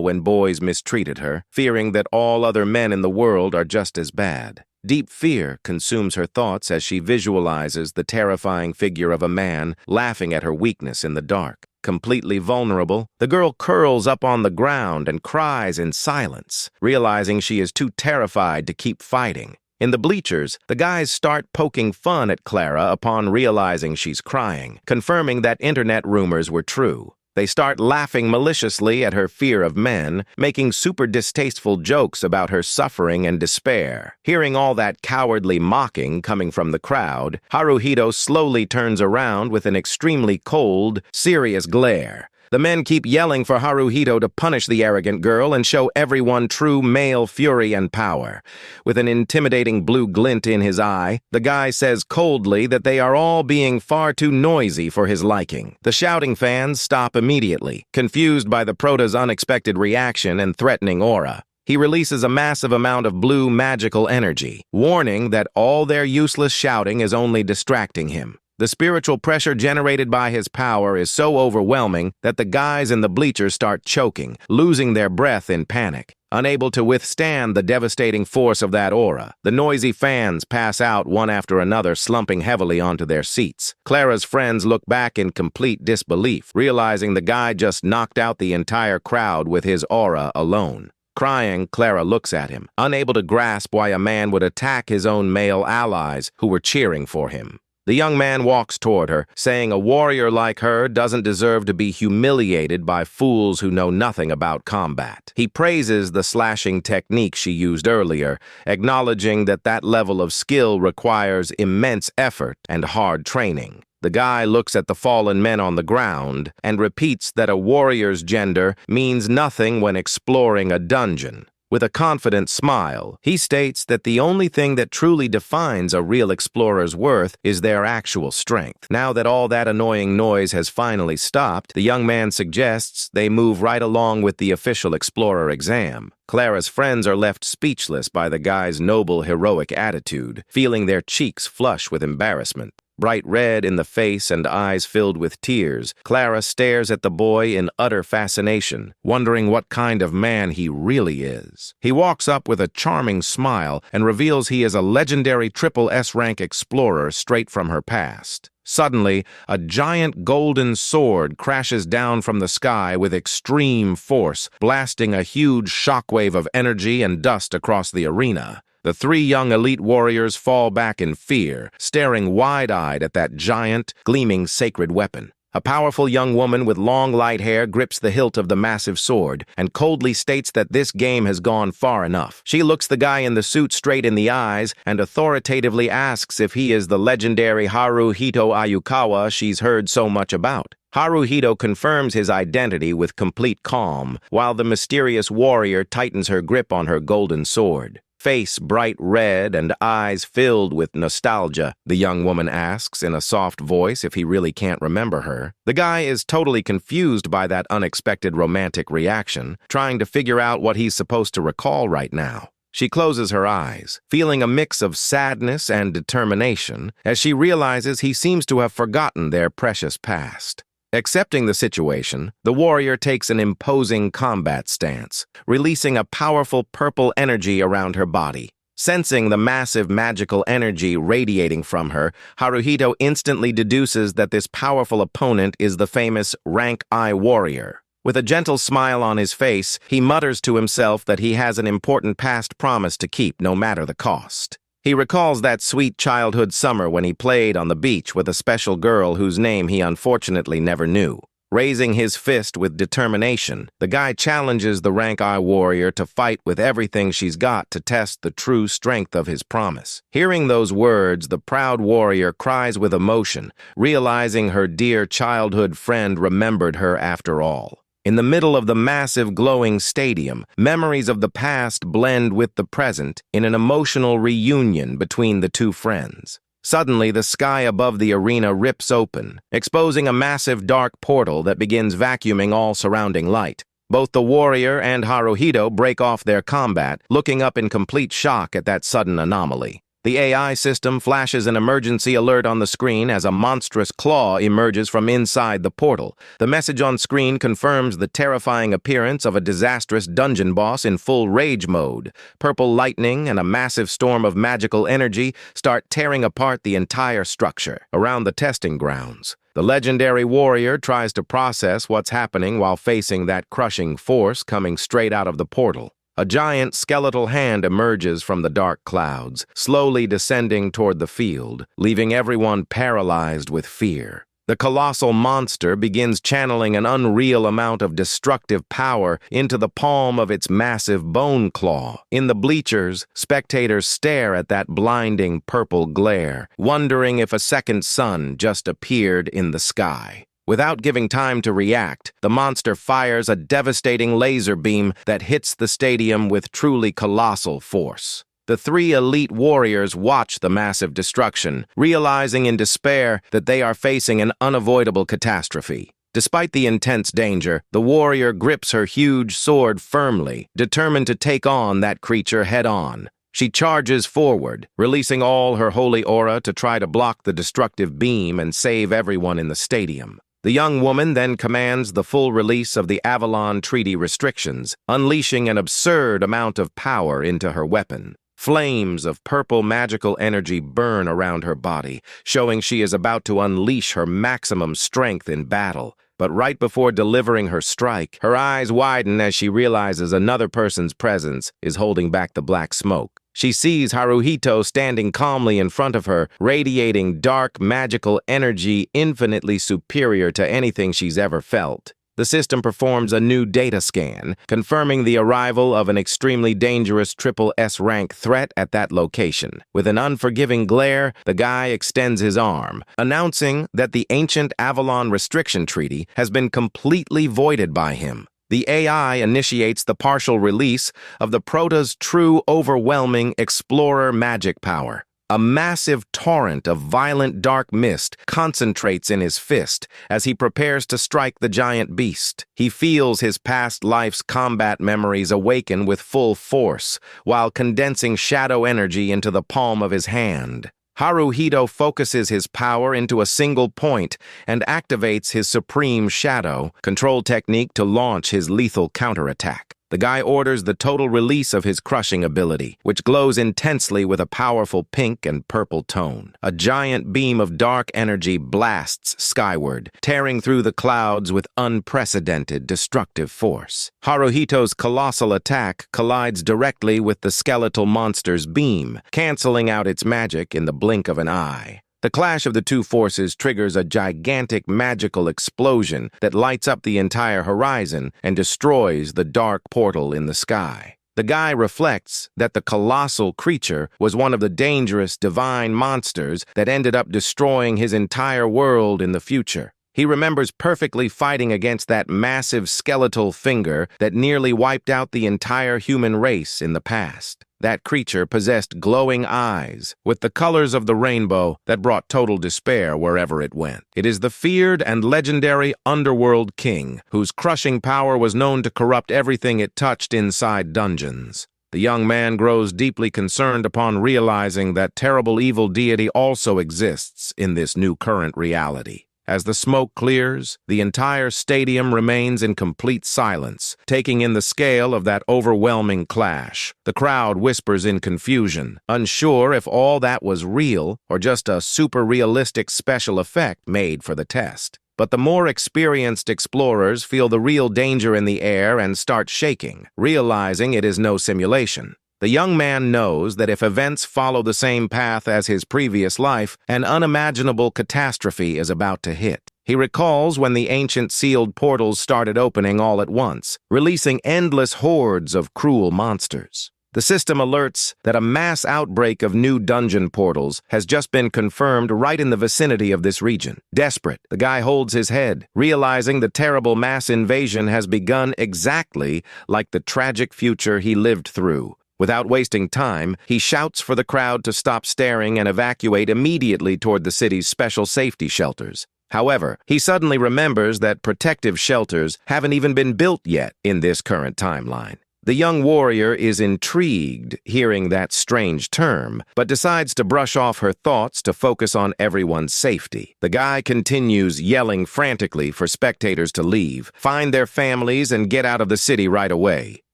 when boys mistreated her, fearing that all other men in the world are just as bad. Deep fear consumes her thoughts as she visualizes the terrifying figure of a man laughing at her weakness in the dark. Completely vulnerable, the girl curls up on the ground and cries in silence, realizing she is too terrified to keep fighting. In the bleachers, the guys start poking fun at Clara upon realizing she's crying, confirming that internet rumors were true. They start laughing maliciously at her fear of men, making super distasteful jokes about her suffering and despair. Hearing all that cowardly mocking coming from the crowd, Haruhito slowly turns around with an extremely cold, serious glare. The men keep yelling for Haruhito to punish the arrogant girl and show everyone true male fury and power. With an intimidating blue glint in his eye, the guy says coldly that they are all being far too noisy for his liking. The shouting fans stop immediately, confused by the prota's unexpected reaction and threatening aura. He releases a massive amount of blue magical energy, warning that all their useless shouting is only distracting him. The spiritual pressure generated by his power is so overwhelming that the guys in the bleachers start choking, losing their breath in panic. Unable to withstand the devastating force of that aura, the noisy fans pass out one after another, slumping heavily onto their seats. Clara's friends look back in complete disbelief, realizing the guy just knocked out the entire crowd with his aura alone. Crying, Clara looks at him, unable to grasp why a man would attack his own male allies who were cheering for him. The young man walks toward her, saying a warrior like her doesn't deserve to be humiliated by fools who know nothing about combat. He praises the slashing technique she used earlier, acknowledging that that level of skill requires immense effort and hard training. The guy looks at the fallen men on the ground and repeats that a warrior's gender means nothing when exploring a dungeon. With a confident smile, he states that the only thing that truly defines a real explorer's worth is their actual strength. Now that all that annoying noise has finally stopped, the young man suggests they move right along with the official explorer exam. Clara's friends are left speechless by the guy's noble, heroic attitude, feeling their cheeks flush with embarrassment. Bright red in the face and eyes filled with tears, Clara stares at the boy in utter fascination, wondering what kind of man he really is. He walks up with a charming smile and reveals he is a legendary triple S-rank explorer straight from her past. Suddenly, a giant golden sword crashes down from the sky with extreme force, blasting a huge shockwave of energy and dust across the arena. The three young elite warriors fall back in fear, staring wide-eyed at that giant, gleaming sacred weapon. A powerful young woman with long light hair grips the hilt of the massive sword and coldly states that this game has gone far enough. She looks the guy in the suit straight in the eyes and authoritatively asks if he is the legendary Haruhito Ayukawa she's heard so much about. Haruhito confirms his identity with complete calm, while the mysterious warrior tightens her grip on her golden sword. Face bright red and eyes filled with nostalgia, the young woman asks in a soft voice if he really can't remember her. The guy is totally confused by that unexpected romantic reaction, trying to figure out what he's supposed to recall right now. She closes her eyes, feeling a mix of sadness and determination as she realizes he seems to have forgotten their precious past. Accepting the situation, the warrior takes an imposing combat stance, releasing a powerful purple energy around her body. Sensing the massive magical energy radiating from her, Haruhito instantly deduces that this powerful opponent is the famous Rank I warrior. With a gentle smile on his face, he mutters to himself that he has an important past promise to keep no matter the cost. He recalls that sweet childhood summer when he played on the beach with a special girl whose name he unfortunately never knew. Raising his fist with determination, the guy challenges the rank-I warrior to fight with everything she's got to test the true strength of his promise. Hearing those words, the proud warrior cries with emotion, realizing her dear childhood friend remembered her after all. In the middle of the massive glowing stadium, memories of the past blend with the present in an emotional reunion between the two friends. Suddenly, the sky above the arena rips open, exposing a massive dark portal that begins vacuuming all surrounding light. Both the warrior and Haruhito break off their combat, looking up in complete shock at that sudden anomaly. The AI system flashes an emergency alert on the screen as a monstrous claw emerges from inside the portal. The message on screen confirms the terrifying appearance of a disastrous dungeon boss in full rage mode. Purple lightning and a massive storm of magical energy start tearing apart the entire structure. Around the testing grounds, the legendary warrior tries to process what's happening while facing that crushing force coming straight out of the portal. A giant skeletal hand emerges from the dark clouds, slowly descending toward the field, leaving everyone paralyzed with fear. The colossal monster begins channeling an unreal amount of destructive power into the palm of its massive bone claw. In the bleachers, spectators stare at that blinding purple glare, wondering if a second sun just appeared in the sky. Without giving time to react, the monster fires a devastating laser beam that hits the stadium with truly colossal force. The three elite warriors watch the massive destruction, realizing in despair that they are facing an unavoidable catastrophe. Despite the intense danger, the warrior grips her huge sword firmly, determined to take on that creature head-on. She charges forward, releasing all her holy aura to try to block the destructive beam and save everyone in the stadium. The young woman then commands the full release of the Avalon Treaty restrictions, unleashing an absurd amount of power into her weapon. Flames of purple magical energy burn around her body, showing she is about to unleash her maximum strength in battle. But right before delivering her strike, her eyes widen as she realizes another person's presence is holding back the black smoke. She sees Haruhito standing calmly in front of her, radiating dark magical energy infinitely superior to anything she's ever felt. The system performs a new data scan, confirming the arrival of an extremely dangerous triple S rank threat at that location. With an unforgiving glare, the guy extends his arm, announcing that the ancient Avalon Restriction Treaty has been completely voided by him. The AI initiates the partial release of the Prota's true overwhelming explorer magic power. A massive torrent of violent dark mist concentrates in his fist as he prepares to strike the giant beast. He feels his past life's combat memories awaken with full force, while condensing shadow energy into the palm of his hand. Haruhito focuses his power into a single point and activates his supreme shadow control technique to launch his lethal counterattack. The guy orders the total release of his crushing ability, which glows intensely with a powerful pink and purple tone. A giant beam of dark energy blasts skyward, tearing through the clouds with unprecedented destructive force. Haruhito's colossal attack collides directly with the skeletal monster's beam, canceling out its magic in the blink of an eye. The clash of the two forces triggers a gigantic magical explosion that lights up the entire horizon and destroys the dark portal in the sky. The guy reflects that the colossal creature was one of the dangerous divine monsters that ended up destroying his entire world in the future. He remembers perfectly fighting against that massive skeletal finger that nearly wiped out the entire human race in the past. That creature possessed glowing eyes with the colors of the rainbow that brought total despair wherever it went. It is the feared and legendary Underworld King, whose crushing power was known to corrupt everything it touched inside dungeons. The young man grows deeply concerned upon realizing that terrible evil deity also exists in this new current reality. As the smoke clears, the entire stadium remains in complete silence, taking in the scale of that overwhelming clash. The crowd whispers in confusion, unsure if all that was real or just a super-realistic special effect made for the test. But the more experienced explorers feel the real danger in the air and start shaking, realizing it is no simulation. The young man knows that if events follow the same path as his previous life, an unimaginable catastrophe is about to hit. He recalls when the ancient sealed portals started opening all at once, releasing endless hordes of cruel monsters. The system alerts that a mass outbreak of new dungeon portals has just been confirmed right in the vicinity of this region. Desperate, the guy holds his head, realizing the terrible mass invasion has begun exactly like the tragic future he lived through. Without wasting time, he shouts for the crowd to stop staring and evacuate immediately toward the city's special safety shelters. However, he suddenly remembers that protective shelters haven't even been built yet in this current timeline. The young warrior is intrigued hearing that strange term, but decides to brush off her thoughts to focus on everyone's safety. The guy continues yelling frantically for spectators to leave, find their families, and get out of the city right away.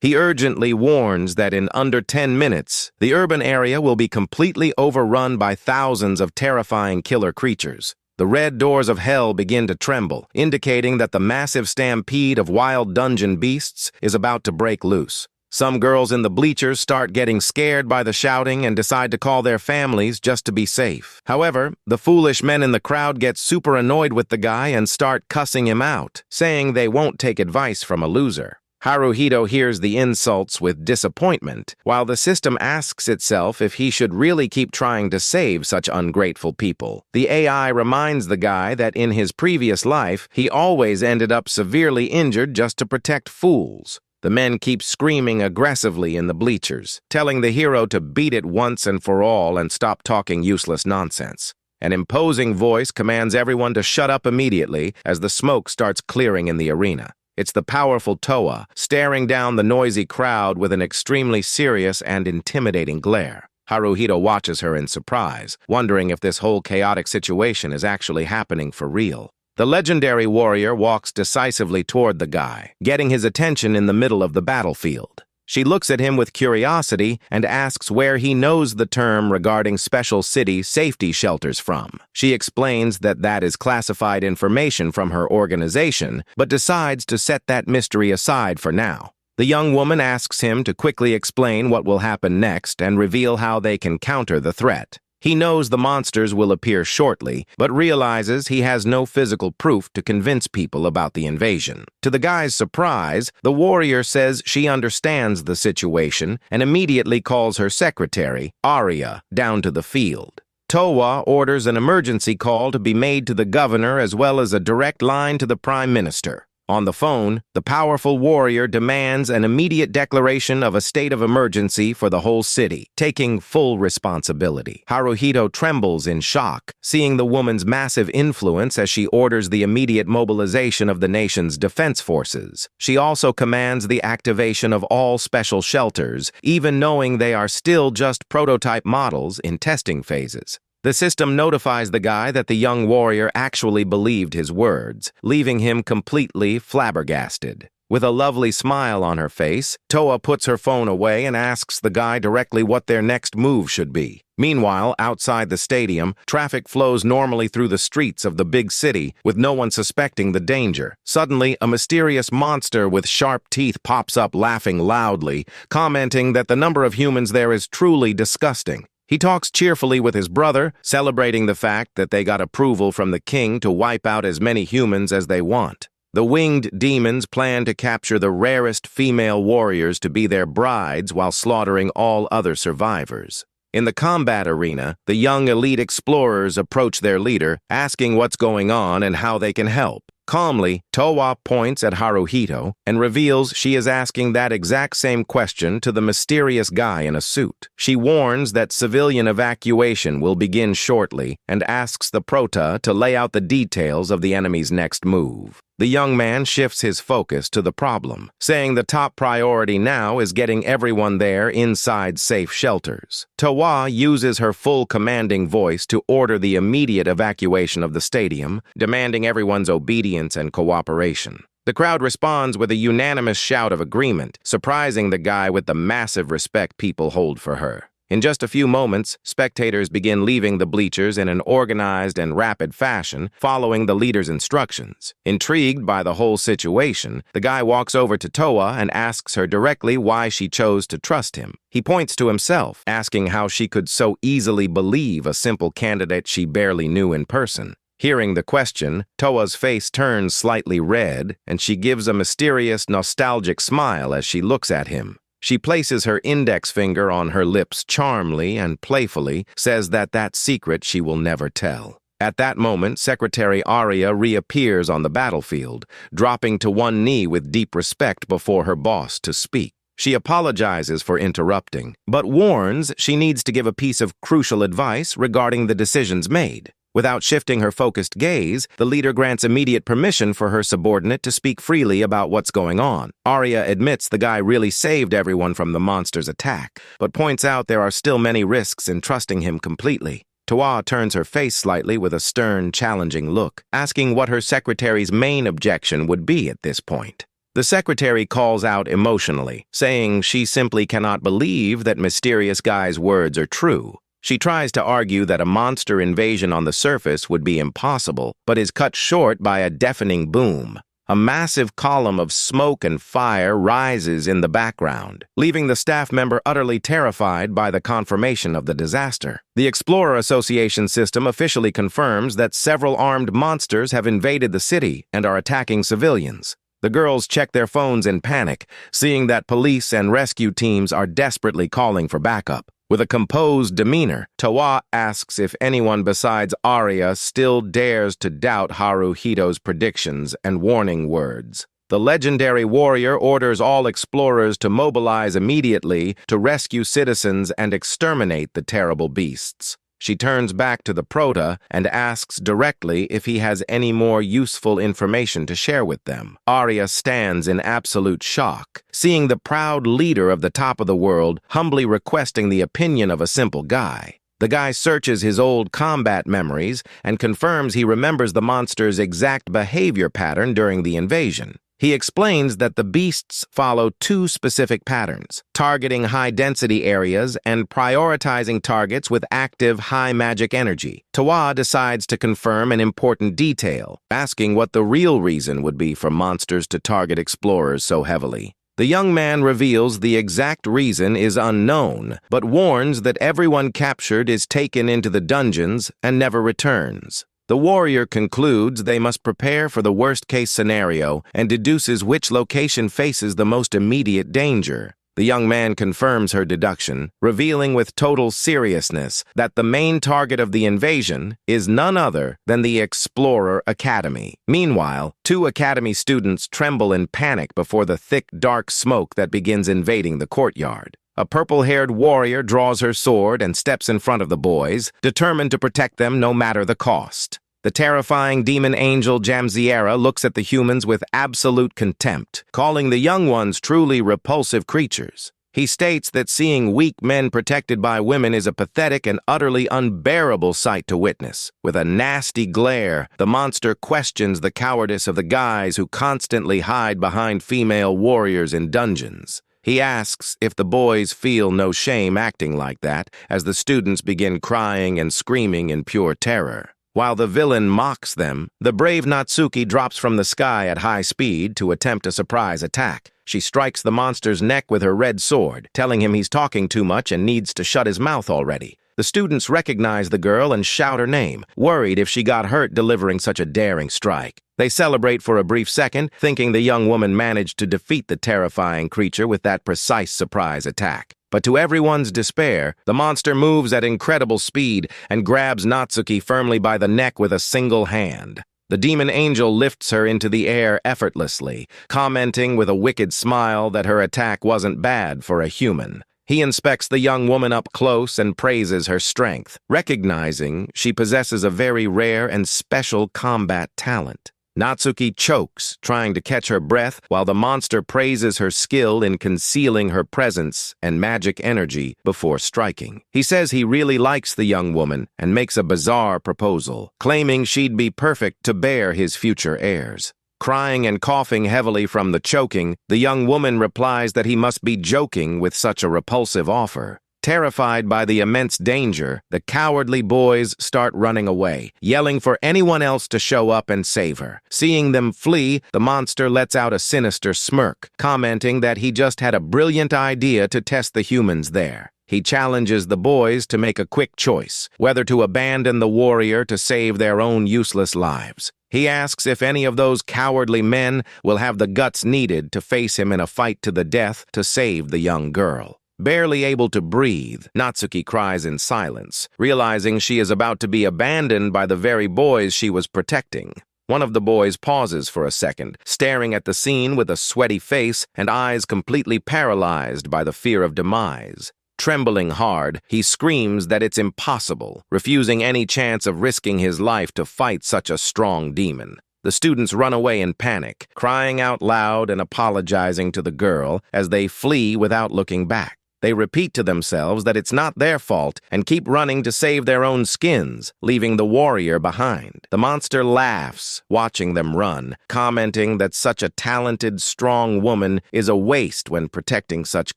He urgently warns that in under 10 minutes, the urban area will be completely overrun by thousands of terrifying killer creatures. The red doors of hell begin to tremble, indicating that the massive stampede of wild dungeon beasts is about to break loose. Some girls in the bleachers start getting scared by the shouting and decide to call their families just to be safe. However, the foolish men in the crowd get super annoyed with the guy and start cussing him out, saying they won't take advice from a loser. Haruhito hears the insults with disappointment, while the system asks itself if he should really keep trying to save such ungrateful people. The AI reminds the guy that in his previous life, he always ended up severely injured just to protect fools. The men keep screaming aggressively in the bleachers, telling the hero to beat it once and for all and stop talking useless nonsense. An imposing voice commands everyone to shut up immediately as the smoke starts clearing in the arena. It's the powerful Toa, staring down the noisy crowd with an extremely serious and intimidating glare. Haruhito watches her in surprise, wondering if this whole chaotic situation is actually happening for real. The legendary warrior walks decisively toward the guy, getting his attention in the middle of the battlefield. She looks at him with curiosity and asks where he knows the term regarding special city safety shelters from. She explains that that is classified information from her organization, but decides to set that mystery aside for now. The young woman asks him to quickly explain what will happen next and reveal how they can counter the threat. He knows the monsters will appear shortly, but realizes he has no physical proof to convince people about the invasion. To the guy's surprise, the warrior says she understands the situation and immediately calls her secretary, Arya, down to the field. Towa orders an emergency call to be made to the governor as well as a direct line to the prime minister. On the phone, the powerful warrior demands an immediate declaration of a state of emergency for the whole city, taking full responsibility. Haruhito trembles in shock, seeing the woman's massive influence as she orders the immediate mobilization of the nation's defense forces. She also commands the activation of all special shelters, even knowing they are still just prototype models in testing phases. The system notifies the guy that the young warrior actually believed his words, leaving him completely flabbergasted. With a lovely smile on her face, Toa puts her phone away and asks the guy directly what their next move should be. Meanwhile, outside the stadium, traffic flows normally through the streets of the big city, with no one suspecting the danger. Suddenly, a mysterious monster with sharp teeth pops up laughing loudly, commenting that the number of humans there is truly disgusting. He talks cheerfully with his brother, celebrating the fact that they got approval from the king to wipe out as many humans as they want. The winged demons plan to capture the rarest female warriors to be their brides while slaughtering all other survivors. In the combat arena, the young elite explorers approach their leader, asking what's going on and how they can help. Calmly, Towa points at Haruhito and reveals she is asking that exact same question to the mysterious guy in a suit. She warns that civilian evacuation will begin shortly and asks the Prota to lay out the details of the enemy's next move. The young man shifts his focus to the problem, saying the top priority now is getting everyone there inside safe shelters. Towa uses her full commanding voice to order the immediate evacuation of the stadium, demanding everyone's obedience and cooperation. The crowd responds with a unanimous shout of agreement, surprising the guy with the massive respect people hold for her. In just a few moments, spectators begin leaving the bleachers in an organized and rapid fashion, following the leader's instructions. Intrigued by the whole situation, the guy walks over to Toa and asks her directly why she chose to trust him. He points to himself, asking how she could so easily believe a simple candidate she barely knew in person. Hearing the question, Toa's face turns slightly red, and she gives a mysterious, nostalgic smile as she looks at him. She places her index finger on her lips charmingly and playfully, says that secret she will never tell. At that moment, Secretary Arya reappears on the battlefield, dropping to one knee with deep respect before her boss to speak. She apologizes for interrupting, but warns she needs to give a piece of crucial advice regarding the decisions made. Without shifting her focused gaze, the leader grants immediate permission for her subordinate to speak freely about what's going on. Arya admits the guy really saved everyone from the monster's attack, but points out there are still many risks in trusting him completely. Toa turns her face slightly with a stern, challenging look, asking what her secretary's main objection would be at this point. The secretary calls out emotionally, saying she simply cannot believe that mysterious guy's words are true. She tries to argue that a monster invasion on the surface would be impossible, but is cut short by a deafening boom. A massive column of smoke and fire rises in the background, leaving the staff member utterly terrified by the confirmation of the disaster. The Explorer Association system officially confirms that several armed monsters have invaded the city and are attacking civilians. The girls check their phones in panic, seeing that police and rescue teams are desperately calling for backup. With a composed demeanor, Toa asks if anyone besides Arya still dares to doubt Haruhito's predictions and warning words. The legendary warrior orders all explorers to mobilize immediately to rescue citizens and exterminate the terrible beasts. She turns back to the Prota and asks directly if he has any more useful information to share with them. Arya stands in absolute shock, seeing the proud leader of the top of the world humbly requesting the opinion of a simple guy. The guy searches his old combat memories and confirms he remembers the monster's exact behavior pattern during the invasion. He explains that the beasts follow two specific patterns, targeting high-density areas and prioritizing targets with active high magic energy. Toa decides to confirm an important detail, asking what the real reason would be for monsters to target explorers so heavily. The young man reveals the exact reason is unknown, but warns that everyone captured is taken into the dungeons and never returns. The warrior concludes they must prepare for the worst-case scenario and deduces which location faces the most immediate danger. The young man confirms her deduction, revealing with total seriousness that the main target of the invasion is none other than the Explorer Academy. Meanwhile, two Academy students tremble in panic before the thick, dark smoke that begins invading the courtyard. A purple-haired warrior draws her sword and steps in front of the boys, determined to protect them no matter the cost. The terrifying demon angel Jamziera looks at the humans with absolute contempt, calling the young ones truly repulsive creatures. He states that seeing weak men protected by women is a pathetic and utterly unbearable sight to witness. With a nasty glare, the monster questions the cowardice of the guys who constantly hide behind female warriors in dungeons. He asks if the boys feel no shame acting like that, as the students begin crying and screaming in pure terror. While the villain mocks them, the brave Natsuki drops from the sky at high speed to attempt a surprise attack. She strikes the monster's neck with her red sword, telling him he's talking too much and needs to shut his mouth already. The students recognize the girl and shout her name, worried if she got hurt delivering such a daring strike. They celebrate for a brief second, thinking the young woman managed to defeat the terrifying creature with that precise surprise attack. But to everyone's despair, the monster moves at incredible speed and grabs Natsuki firmly by the neck with a single hand. The demon angel lifts her into the air effortlessly, commenting with a wicked smile that her attack wasn't bad for a human. He inspects the young woman up close and praises her strength, recognizing she possesses a very rare and special combat talent. Natsuki chokes, trying to catch her breath, while the monster praises her skill in concealing her presence and magic energy before striking. He says he really likes the young woman and makes a bizarre proposal, claiming she'd be perfect to bear his future heirs. Crying and coughing heavily from the choking, the young woman replies that he must be joking with such a repulsive offer. Terrified by the immense danger, the cowardly boys start running away, yelling for anyone else to show up and save her. Seeing them flee, the monster lets out a sinister smirk, commenting that he just had a brilliant idea to test the humans there. He challenges the boys to make a quick choice, whether to abandon the warrior to save their own useless lives. He asks if any of those cowardly men will have the guts needed to face him in a fight to the death to save the young girl. Barely able to breathe, Natsuki cries in silence, realizing she is about to be abandoned by the very boys she was protecting. One of the boys pauses for a second, staring at the scene with a sweaty face and eyes completely paralyzed by the fear of demise. Trembling hard, he screams that it's impossible, refusing any chance of risking his life to fight such a strong demon. The students run away in panic, crying out loud and apologizing to the girl as they flee without looking back. They repeat to themselves that it's not their fault and keep running to save their own skins, leaving the warrior behind. The monster laughs, watching them run, commenting that such a talented, strong woman is a waste when protecting such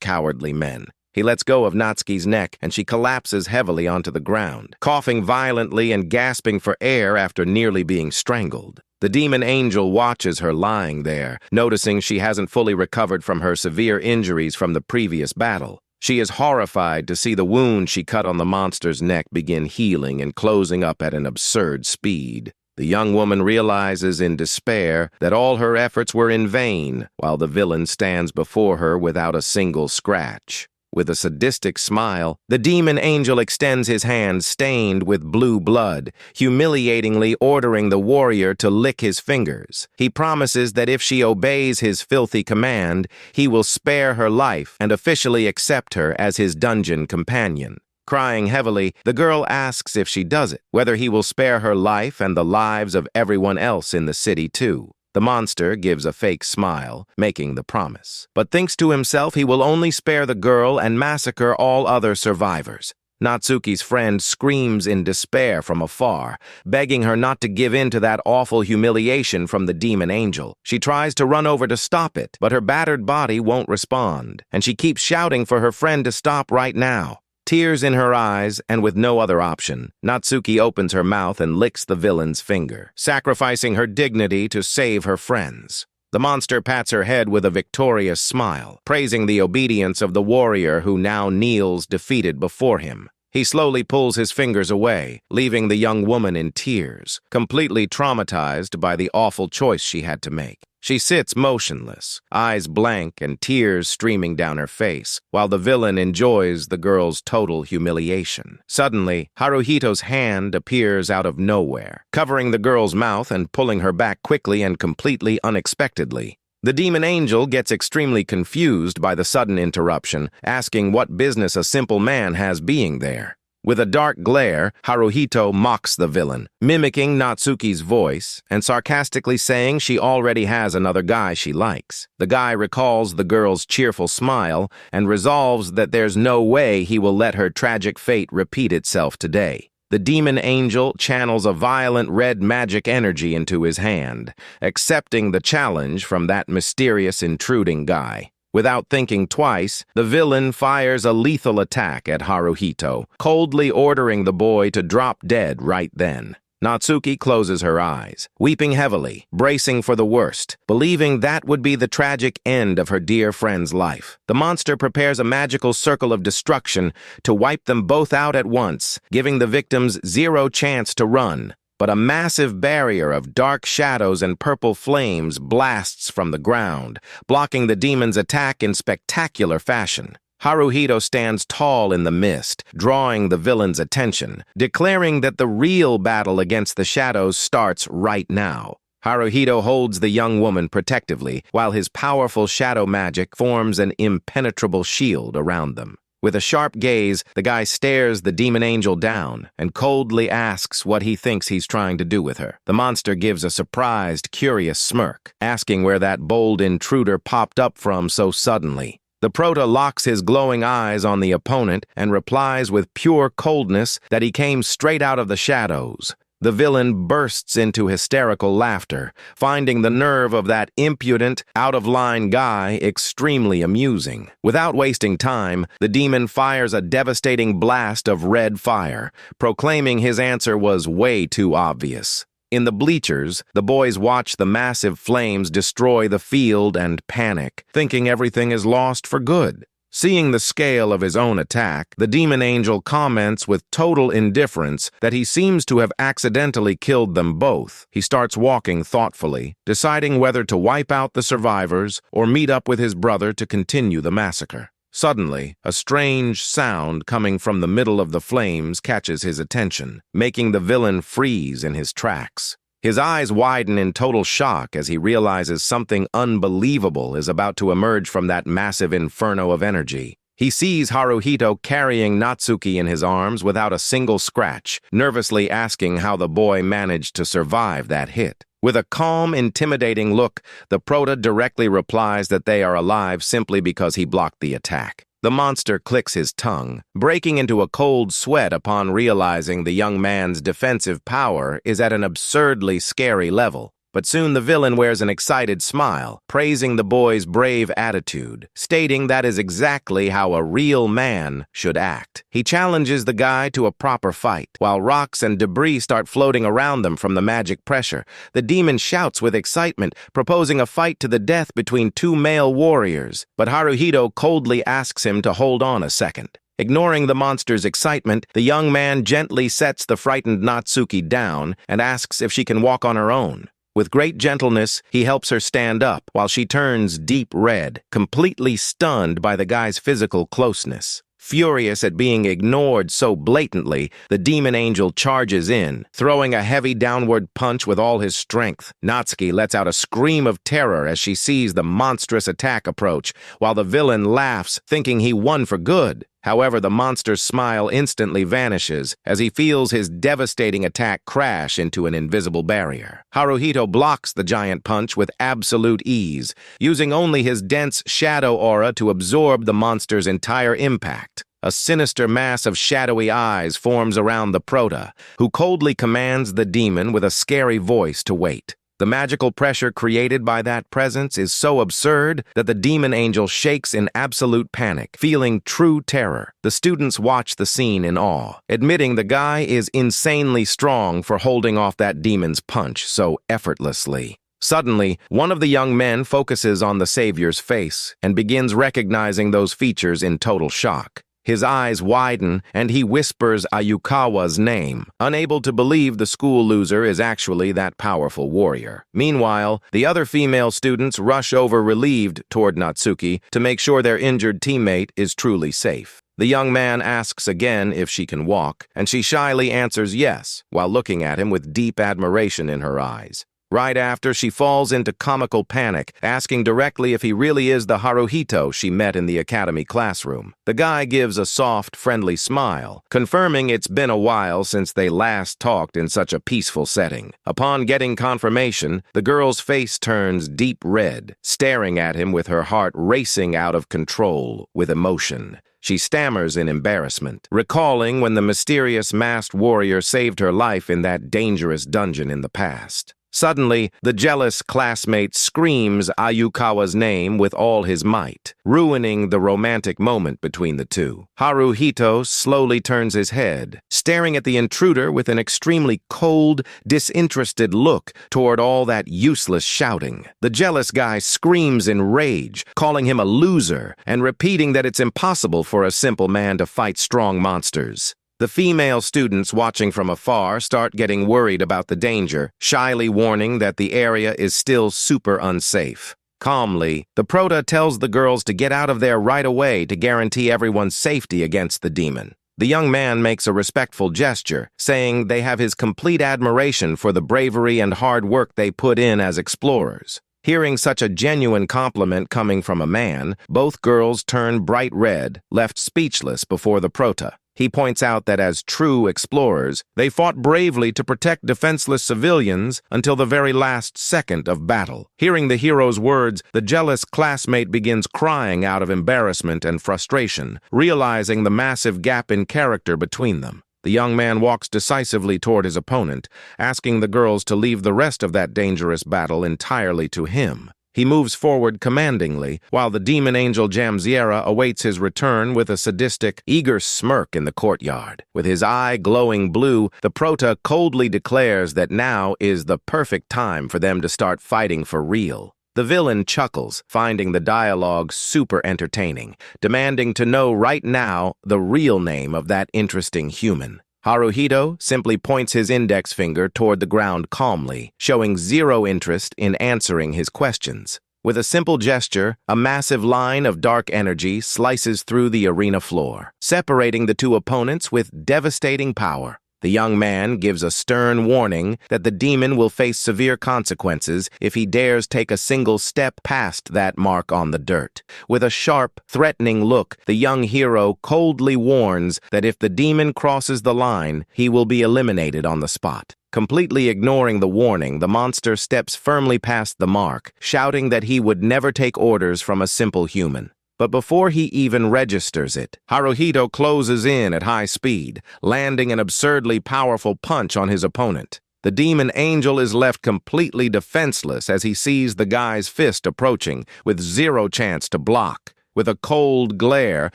cowardly men. He lets go of Natsuki's neck, and she collapses heavily onto the ground, coughing violently and gasping for air after nearly being strangled. The demon angel watches her lying there, noticing she hasn't fully recovered from her severe injuries from the previous battle. She is horrified to see the wound she cut on the monster's neck begin healing and closing up at an absurd speed. The young woman realizes in despair that all her efforts were in vain, while the villain stands before her without a single scratch. With a sadistic smile, the demon angel extends his hand stained with blue blood, humiliatingly ordering the warrior to lick his fingers. He promises that if she obeys his filthy command, he will spare her life and officially accept her as his dungeon companion. Crying heavily, the girl asks if she does it, whether he will spare her life and the lives of everyone else in the city too. The monster gives a fake smile, making the promise, but thinks to himself he will only spare the girl and massacre all other survivors. Natsuki's friend screams in despair from afar, begging her not to give in to that awful humiliation from the demon angel. She tries to run over to stop it, but her battered body won't respond, and she keeps shouting for her friend to stop right now. Tears in her eyes, and with no other option, Natsuki opens her mouth and licks the villain's finger, sacrificing her dignity to save her friends. The monster pats her head with a victorious smile, praising the obedience of the warrior who now kneels defeated before him. He slowly pulls his fingers away, leaving the young woman in tears, completely traumatized by the awful choice she had to make. She sits motionless, eyes blank and tears streaming down her face, while the villain enjoys the girl's total humiliation. Suddenly, Haruhito's hand appears out of nowhere, covering the girl's mouth and pulling her back quickly and completely unexpectedly. The demon angel gets extremely confused by the sudden interruption, asking what business a simple man has being there. With a dark glare, Haruhito mocks the villain, mimicking Natsuki's voice and sarcastically saying she already has another guy she likes. The guy recalls the girl's cheerful smile and resolves that there's no way he will let her tragic fate repeat itself today. The demon angel channels a violent red magic energy into his hand, accepting the challenge from that mysterious intruding guy. Without thinking twice, the villain fires a lethal attack at Haruhito, coldly ordering the boy to drop dead right then. Natsuki closes her eyes, weeping heavily, bracing for the worst, believing that would be the tragic end of her dear friend's life. The monster prepares a magical circle of destruction to wipe them both out at once, giving the victims zero chance to run. But a massive barrier of dark shadows and purple flames blasts from the ground, blocking the demon's attack in spectacular fashion. Haruhito stands tall in the mist, drawing the villain's attention, declaring that the real battle against the shadows starts right now. Haruhito holds the young woman protectively, while his powerful shadow magic forms an impenetrable shield around them. With a sharp gaze, the guy stares the demon angel down and coldly asks what he thinks he's trying to do with her. The monster gives a surprised, curious smirk, asking where that bold intruder popped up from so suddenly. The prota locks his glowing eyes on the opponent and replies with pure coldness that he came straight out of the shadows. The villain bursts into hysterical laughter, finding the nerve of that impudent, out-of-line guy extremely amusing. Without wasting time, the demon fires a devastating blast of red fire, proclaiming his answer was way too obvious. In the bleachers, the boys watch the massive flames destroy the field and panic, thinking everything is lost for good. Seeing the scale of his own attack, the demon angel comments with total indifference that he seems to have accidentally killed them both. He starts walking thoughtfully, deciding whether to wipe out the survivors or meet up with his brother to continue the massacre. Suddenly, a strange sound coming from the middle of the flames catches his attention, making the villain freeze in his tracks. His eyes widen in total shock as he realizes something unbelievable is about to emerge from that massive inferno of energy. He sees Haruhito carrying Natsuki in his arms without a single scratch, nervously asking how the boy managed to survive that hit. With a calm, intimidating look, the prota directly replies that they are alive simply because he blocked the attack. The monster clicks his tongue, breaking into a cold sweat upon realizing the young man's defensive power is at an absurdly scary level. But soon the villain wears an excited smile, praising the boy's brave attitude, stating that is exactly how a real man should act. He challenges the guy to a proper fight. While rocks and debris start floating around them from the magic pressure, the demon shouts with excitement, proposing a fight to the death between two male warriors. But Haruhito coldly asks him to hold on a second. Ignoring the monster's excitement, the young man gently sets the frightened Natsuki down and asks if she can walk on her own. With great gentleness, he helps her stand up while she turns deep red, completely stunned by the guy's physical closeness. Furious at being ignored so blatantly, the demon angel charges in, throwing a heavy downward punch with all his strength. Natsuki lets out a scream of terror as she sees the monstrous attack approach, while the villain laughs, thinking he won for good. However, the monster's smile instantly vanishes as he feels his devastating attack crash into an invisible barrier. Haruhito blocks the giant punch with absolute ease, using only his dense shadow aura to absorb the monster's entire impact. A sinister mass of shadowy eyes forms around the prota, who coldly commands the demon with a scary voice to wait. The magical pressure created by that presence is so absurd that the demon angel shakes in absolute panic, feeling true terror. The students watch the scene in awe, admitting the guy is insanely strong for holding off that demon's punch so effortlessly. Suddenly, one of the young men focuses on the savior's face and begins recognizing those features in total shock. His eyes widen, and he whispers Ayukawa's name, unable to believe the school loser is actually that powerful warrior. Meanwhile, the other female students rush over relieved toward Natsuki to make sure their injured teammate is truly safe. The young man asks again if she can walk, and she shyly answers yes, while looking at him with deep admiration in her eyes. Right after, she falls into comical panic, asking directly if he really is the Haruhito she met in the academy classroom. The guy gives a soft, friendly smile, confirming it's been a while since they last talked in such a peaceful setting. Upon getting confirmation, the girl's face turns deep red, staring at him with her heart racing out of control with emotion. She stammers in embarrassment, recalling when the mysterious masked warrior saved her life in that dangerous dungeon in the past. Suddenly, the jealous classmate screams Ayukawa's name with all his might, ruining the romantic moment between the two. Haruhito slowly turns his head, staring at the intruder with an extremely cold, disinterested look toward all that useless shouting. The jealous guy screams in rage, calling him a loser and repeating that it's impossible for a simple man to fight strong monsters. The female students watching from afar start getting worried about the danger, shyly warning that the area is still super unsafe. Calmly, the prota tells the girls to get out of there right away to guarantee everyone's safety against the demon. The young man makes a respectful gesture, saying they have his complete admiration for the bravery and hard work they put in as explorers. Hearing such a genuine compliment coming from a man, both girls turn bright red, left speechless before the prota. He points out that as true explorers, they fought bravely to protect defenseless civilians until the very last second of battle. Hearing the hero's words, the jealous classmate begins crying out of embarrassment and frustration, realizing the massive gap in character between them. The young man walks decisively toward his opponent, asking the girls to leave the rest of that dangerous battle entirely to him. He moves forward commandingly, while the demon angel Jamsiera awaits his return with a sadistic, eager smirk in the courtyard. With his eye glowing blue, the prota coldly declares that now is the perfect time for them to start fighting for real. The villain chuckles, finding the dialogue super entertaining, demanding to know right now the real name of that interesting human. Haruhito simply points his index finger toward the ground calmly, showing zero interest in answering his questions. With a simple gesture, a massive line of dark energy slices through the arena floor, separating the two opponents with devastating power. The young man gives a stern warning that the demon will face severe consequences if he dares take a single step past that mark on the dirt. With a sharp, threatening look, the young hero coldly warns that if the demon crosses the line, he will be eliminated on the spot. Completely ignoring the warning, the monster steps firmly past the mark, shouting that he would never take orders from a simple human. But before he even registers it, Haruhito closes in at high speed, landing an absurdly powerful punch on his opponent. The demon angel is left completely defenseless as he sees the guy's fist approaching, with zero chance to block. With a cold glare,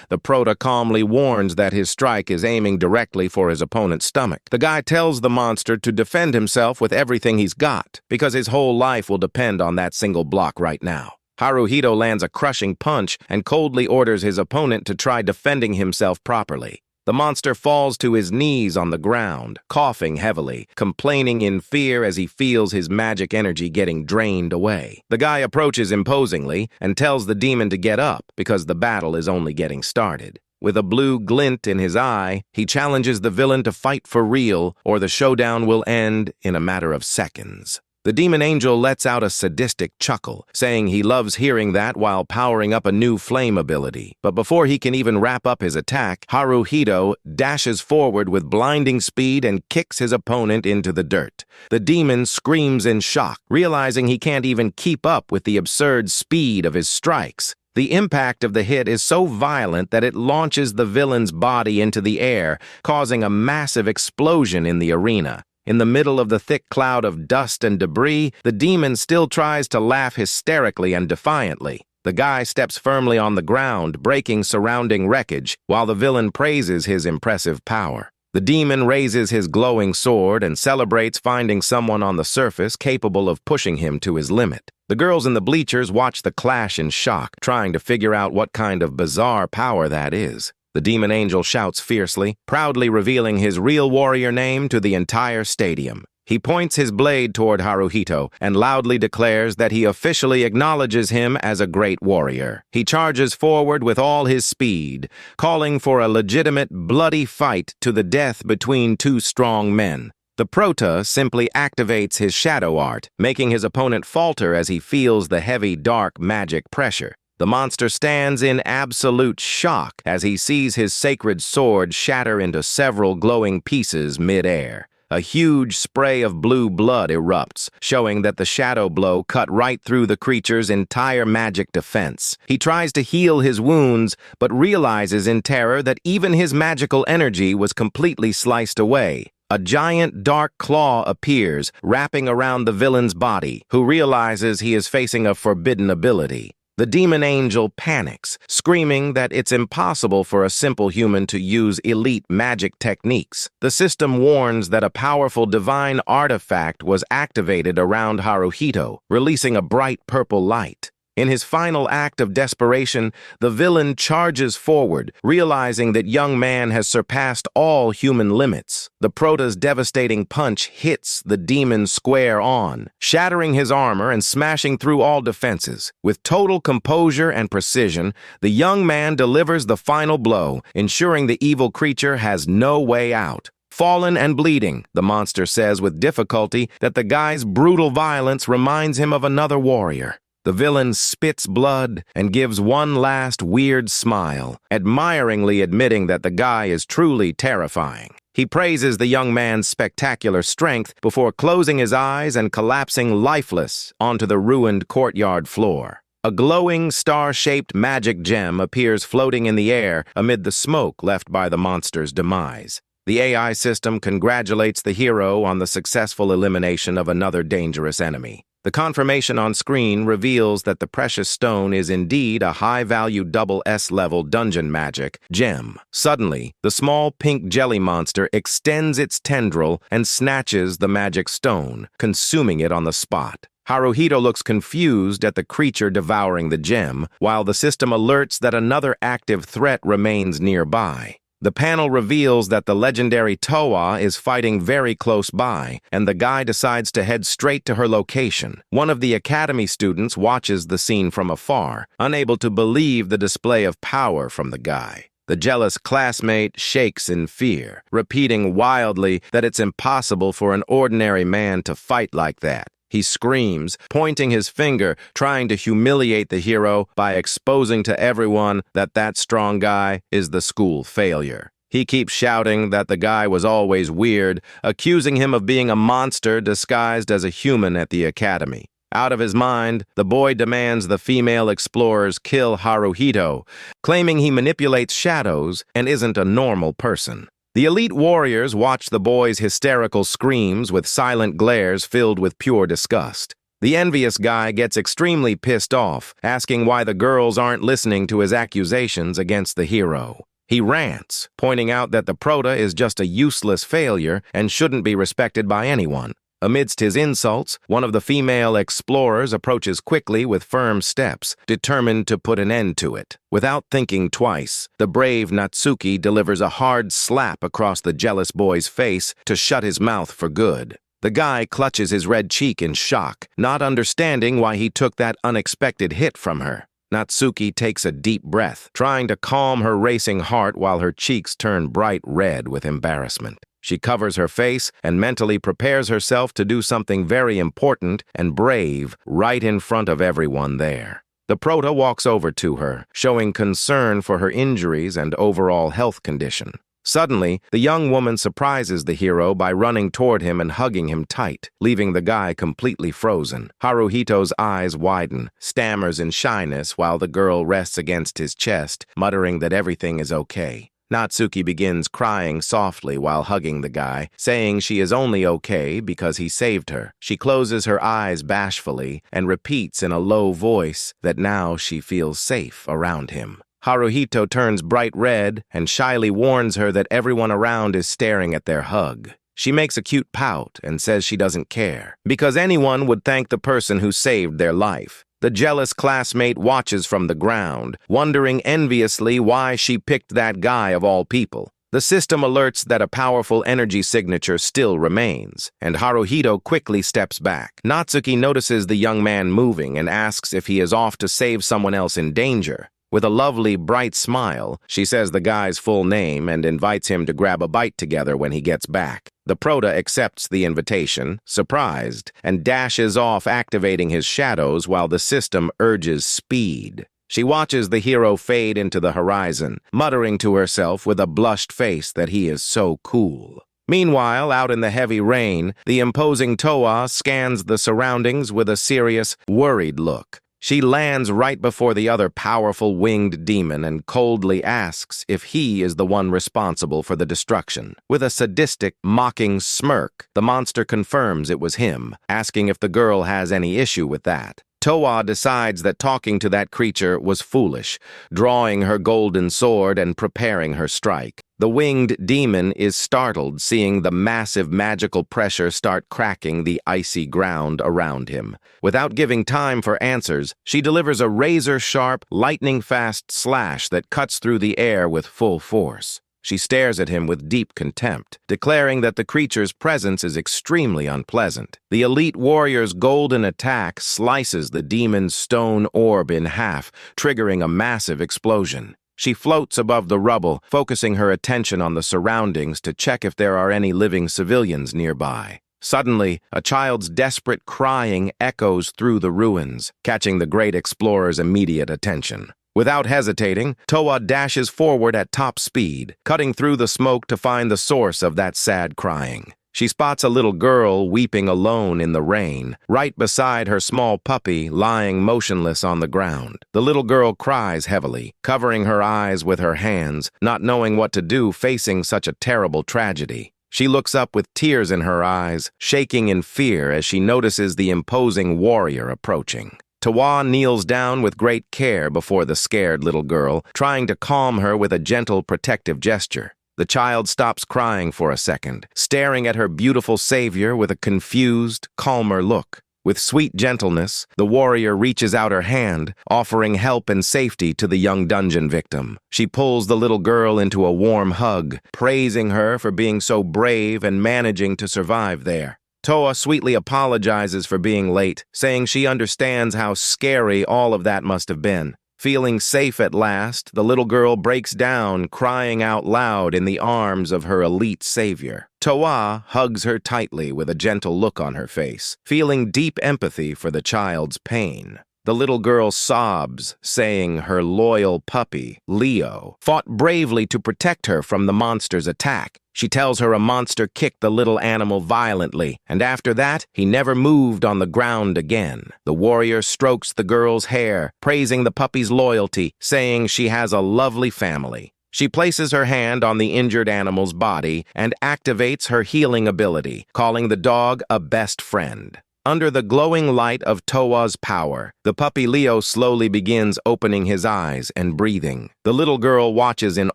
the prota calmly warns that his strike is aiming directly for his opponent's stomach. The guy tells the monster to defend himself with everything he's got, because his whole life will depend on that single block right now. Haruhito lands a crushing punch and coldly orders his opponent to try defending himself properly. The monster falls to his knees on the ground, coughing heavily, complaining in fear as he feels his magic energy getting drained away. The guy approaches imposingly and tells the demon to get up because the battle is only getting started. With a blue glint in his eye, he challenges the villain to fight for real or the showdown will end in a matter of seconds. The demon angel lets out a sadistic chuckle, saying he loves hearing that while powering up a new flame ability. But before he can even wrap up his attack, Haruhito dashes forward with blinding speed and kicks his opponent into the dirt. The demon screams in shock, realizing he can't even keep up with the absurd speed of his strikes. The impact of the hit is so violent that it launches the villain's body into the air, causing a massive explosion in the arena. In the middle of the thick cloud of dust and debris, the demon still tries to laugh hysterically and defiantly. The guy steps firmly on the ground, breaking surrounding wreckage, while the villain praises his impressive power. The demon raises his glowing sword and celebrates finding someone on the surface capable of pushing him to his limit. The girls in the bleachers watch the clash in shock, trying to figure out what kind of bizarre power that is. The demon angel shouts fiercely, proudly revealing his real warrior name to the entire stadium. He points his blade toward Haruhito and loudly declares that he officially acknowledges him as a great warrior. He charges forward with all his speed, calling for a legitimate, bloody fight to the death between two strong men. The prota simply activates his shadow art, making his opponent falter as he feels the heavy, dark magic pressure. The monster stands in absolute shock as he sees his sacred sword shatter into several glowing pieces mid-air. A huge spray of blue blood erupts, showing that the shadow blow cut right through the creature's entire magic defense. He tries to heal his wounds, but realizes in terror that even his magical energy was completely sliced away. A giant dark claw appears, wrapping around the villain's body, who realizes he is facing a forbidden ability. The demon angel panics, screaming that it's impossible for a simple human to use elite magic techniques. The system warns that a powerful divine artifact was activated around Haruhito, releasing a bright purple light. In his final act of desperation, the villain charges forward, realizing that young man has surpassed all human limits. The prota's devastating punch hits the demon square on, shattering his armor and smashing through all defenses. With total composure and precision, the young man delivers the final blow, ensuring the evil creature has no way out. Fallen and bleeding, the monster says with difficulty that the guy's brutal violence reminds him of another warrior. The villain spits blood and gives one last weird smile, admiringly admitting that the guy is truly terrifying. He praises the young man's spectacular strength before closing his eyes and collapsing lifeless onto the ruined courtyard floor. A glowing, star-shaped magic gem appears floating in the air amid the smoke left by the monster's demise. The AI system congratulates the hero on the successful elimination of another dangerous enemy. The confirmation on screen reveals that the precious stone is indeed a high-value double S-level dungeon magic gem. Suddenly, the small pink jelly monster extends its tendril and snatches the magic stone, consuming it on the spot. Haruhito looks confused at the creature devouring the gem, while the system alerts that another active threat remains nearby. The panel reveals that the legendary Towa is fighting very close by, and the guy decides to head straight to her location. One of the academy students watches the scene from afar, unable to believe the display of power from the guy. The jealous classmate shakes in fear, repeating wildly that it's impossible for an ordinary man to fight like that. He screams, pointing his finger, trying to humiliate the hero by exposing to everyone that that strong guy is the school failure. He keeps shouting that the guy was always weird, accusing him of being a monster disguised as a human at the academy. Out of his mind, the boy demands the female explorers kill Haruhito, claiming he manipulates shadows and isn't a normal person. The elite warriors watch the boy's hysterical screams with silent glares filled with pure disgust. The envious guy gets extremely pissed off, asking why the girls aren't listening to his accusations against the hero. He rants, pointing out that the prota is just a useless failure and shouldn't be respected by anyone. Amidst his insults, one of the female explorers approaches quickly with firm steps, determined to put an end to it. Without thinking twice, the brave Natsuki delivers a hard slap across the jealous boy's face to shut his mouth for good. The guy clutches his red cheek in shock, not understanding why he took that unexpected hit from her. Natsuki takes a deep breath, trying to calm her racing heart while her cheeks turn bright red with embarrassment. She covers her face and mentally prepares herself to do something very important and brave right in front of everyone there. The prota walks over to her, showing concern for her injuries and overall health condition. Suddenly, the young woman surprises the hero by running toward him and hugging him tight, leaving the guy completely frozen. Haruhito's eyes widen, stammers in shyness while the girl rests against his chest, muttering that everything is okay. Natsuki begins crying softly while hugging the guy, saying she is only okay because he saved her. She closes her eyes bashfully and repeats in a low voice that now she feels safe around him. Haruhito turns bright red and shyly warns her that everyone around is staring at their hug. She makes a cute pout and says she doesn't care, because anyone would thank the person who saved their life. The jealous classmate watches from the ground, wondering enviously why she picked that guy of all people. The system alerts that a powerful energy signature still remains, and Haruhito quickly steps back. Natsuki notices the young man moving and asks if he is off to save someone else in danger. With a lovely, bright smile, she says the guy's full name and invites him to grab a bite together when he gets back. The prota accepts the invitation, surprised, and dashes off, activating his shadows while the system urges speed. She watches the hero fade into the horizon, muttering to herself with a blushed face that he is so cool. Meanwhile, out in the heavy rain, the imposing Towa scans the surroundings with a serious, worried look. She lands right before the other powerful winged demon and coldly asks if he is the one responsible for the destruction. With a sadistic, mocking smirk, the monster confirms it was him, asking if the girl has any issue with that. Towa decides that talking to that creature was foolish, drawing her golden sword and preparing her strike. The winged demon is startled, seeing the massive magical pressure start cracking the icy ground around him. Without giving time for answers, she delivers a razor-sharp, lightning-fast slash that cuts through the air with full force. She stares at him with deep contempt, declaring that the creature's presence is extremely unpleasant. The elite warrior's golden attack slices the demon's stone orb in half, triggering a massive explosion. She floats above the rubble, focusing her attention on the surroundings to check if there are any living civilians nearby. Suddenly, a child's desperate crying echoes through the ruins, catching the great explorer's immediate attention. Without hesitating, Towa dashes forward at top speed, cutting through the smoke to find the source of that sad crying. She spots a little girl weeping alone in the rain, right beside her small puppy lying motionless on the ground. The little girl cries heavily, covering her eyes with her hands, not knowing what to do facing such a terrible tragedy. She looks up with tears in her eyes, shaking in fear as she notices the imposing warrior approaching. Towa kneels down with great care before the scared little girl, trying to calm her with a gentle, protective gesture. The child stops crying for a second, staring at her beautiful savior with a confused, calmer look. With sweet gentleness, the warrior reaches out her hand, offering help and safety to the young dungeon victim. She pulls the little girl into a warm hug, praising her for being so brave and managing to survive there. Toa sweetly apologizes for being late, saying she understands how scary all of that must have been. Feeling safe at last, the little girl breaks down, crying out loud in the arms of her elite savior. Toa hugs her tightly with a gentle look on her face, feeling deep empathy for the child's pain. The little girl sobs, saying her loyal puppy, Leo, fought bravely to protect her from the monster's attack. She tells her a monster kicked the little animal violently, and after that, he never moved on the ground again. The warrior strokes the girl's hair, praising the puppy's loyalty, saying she has a lovely family. She places her hand on the injured animal's body and activates her healing ability, calling the dog a best friend. Under the glowing light of Toa's power, the puppy Leo slowly begins opening his eyes and breathing. The little girl watches in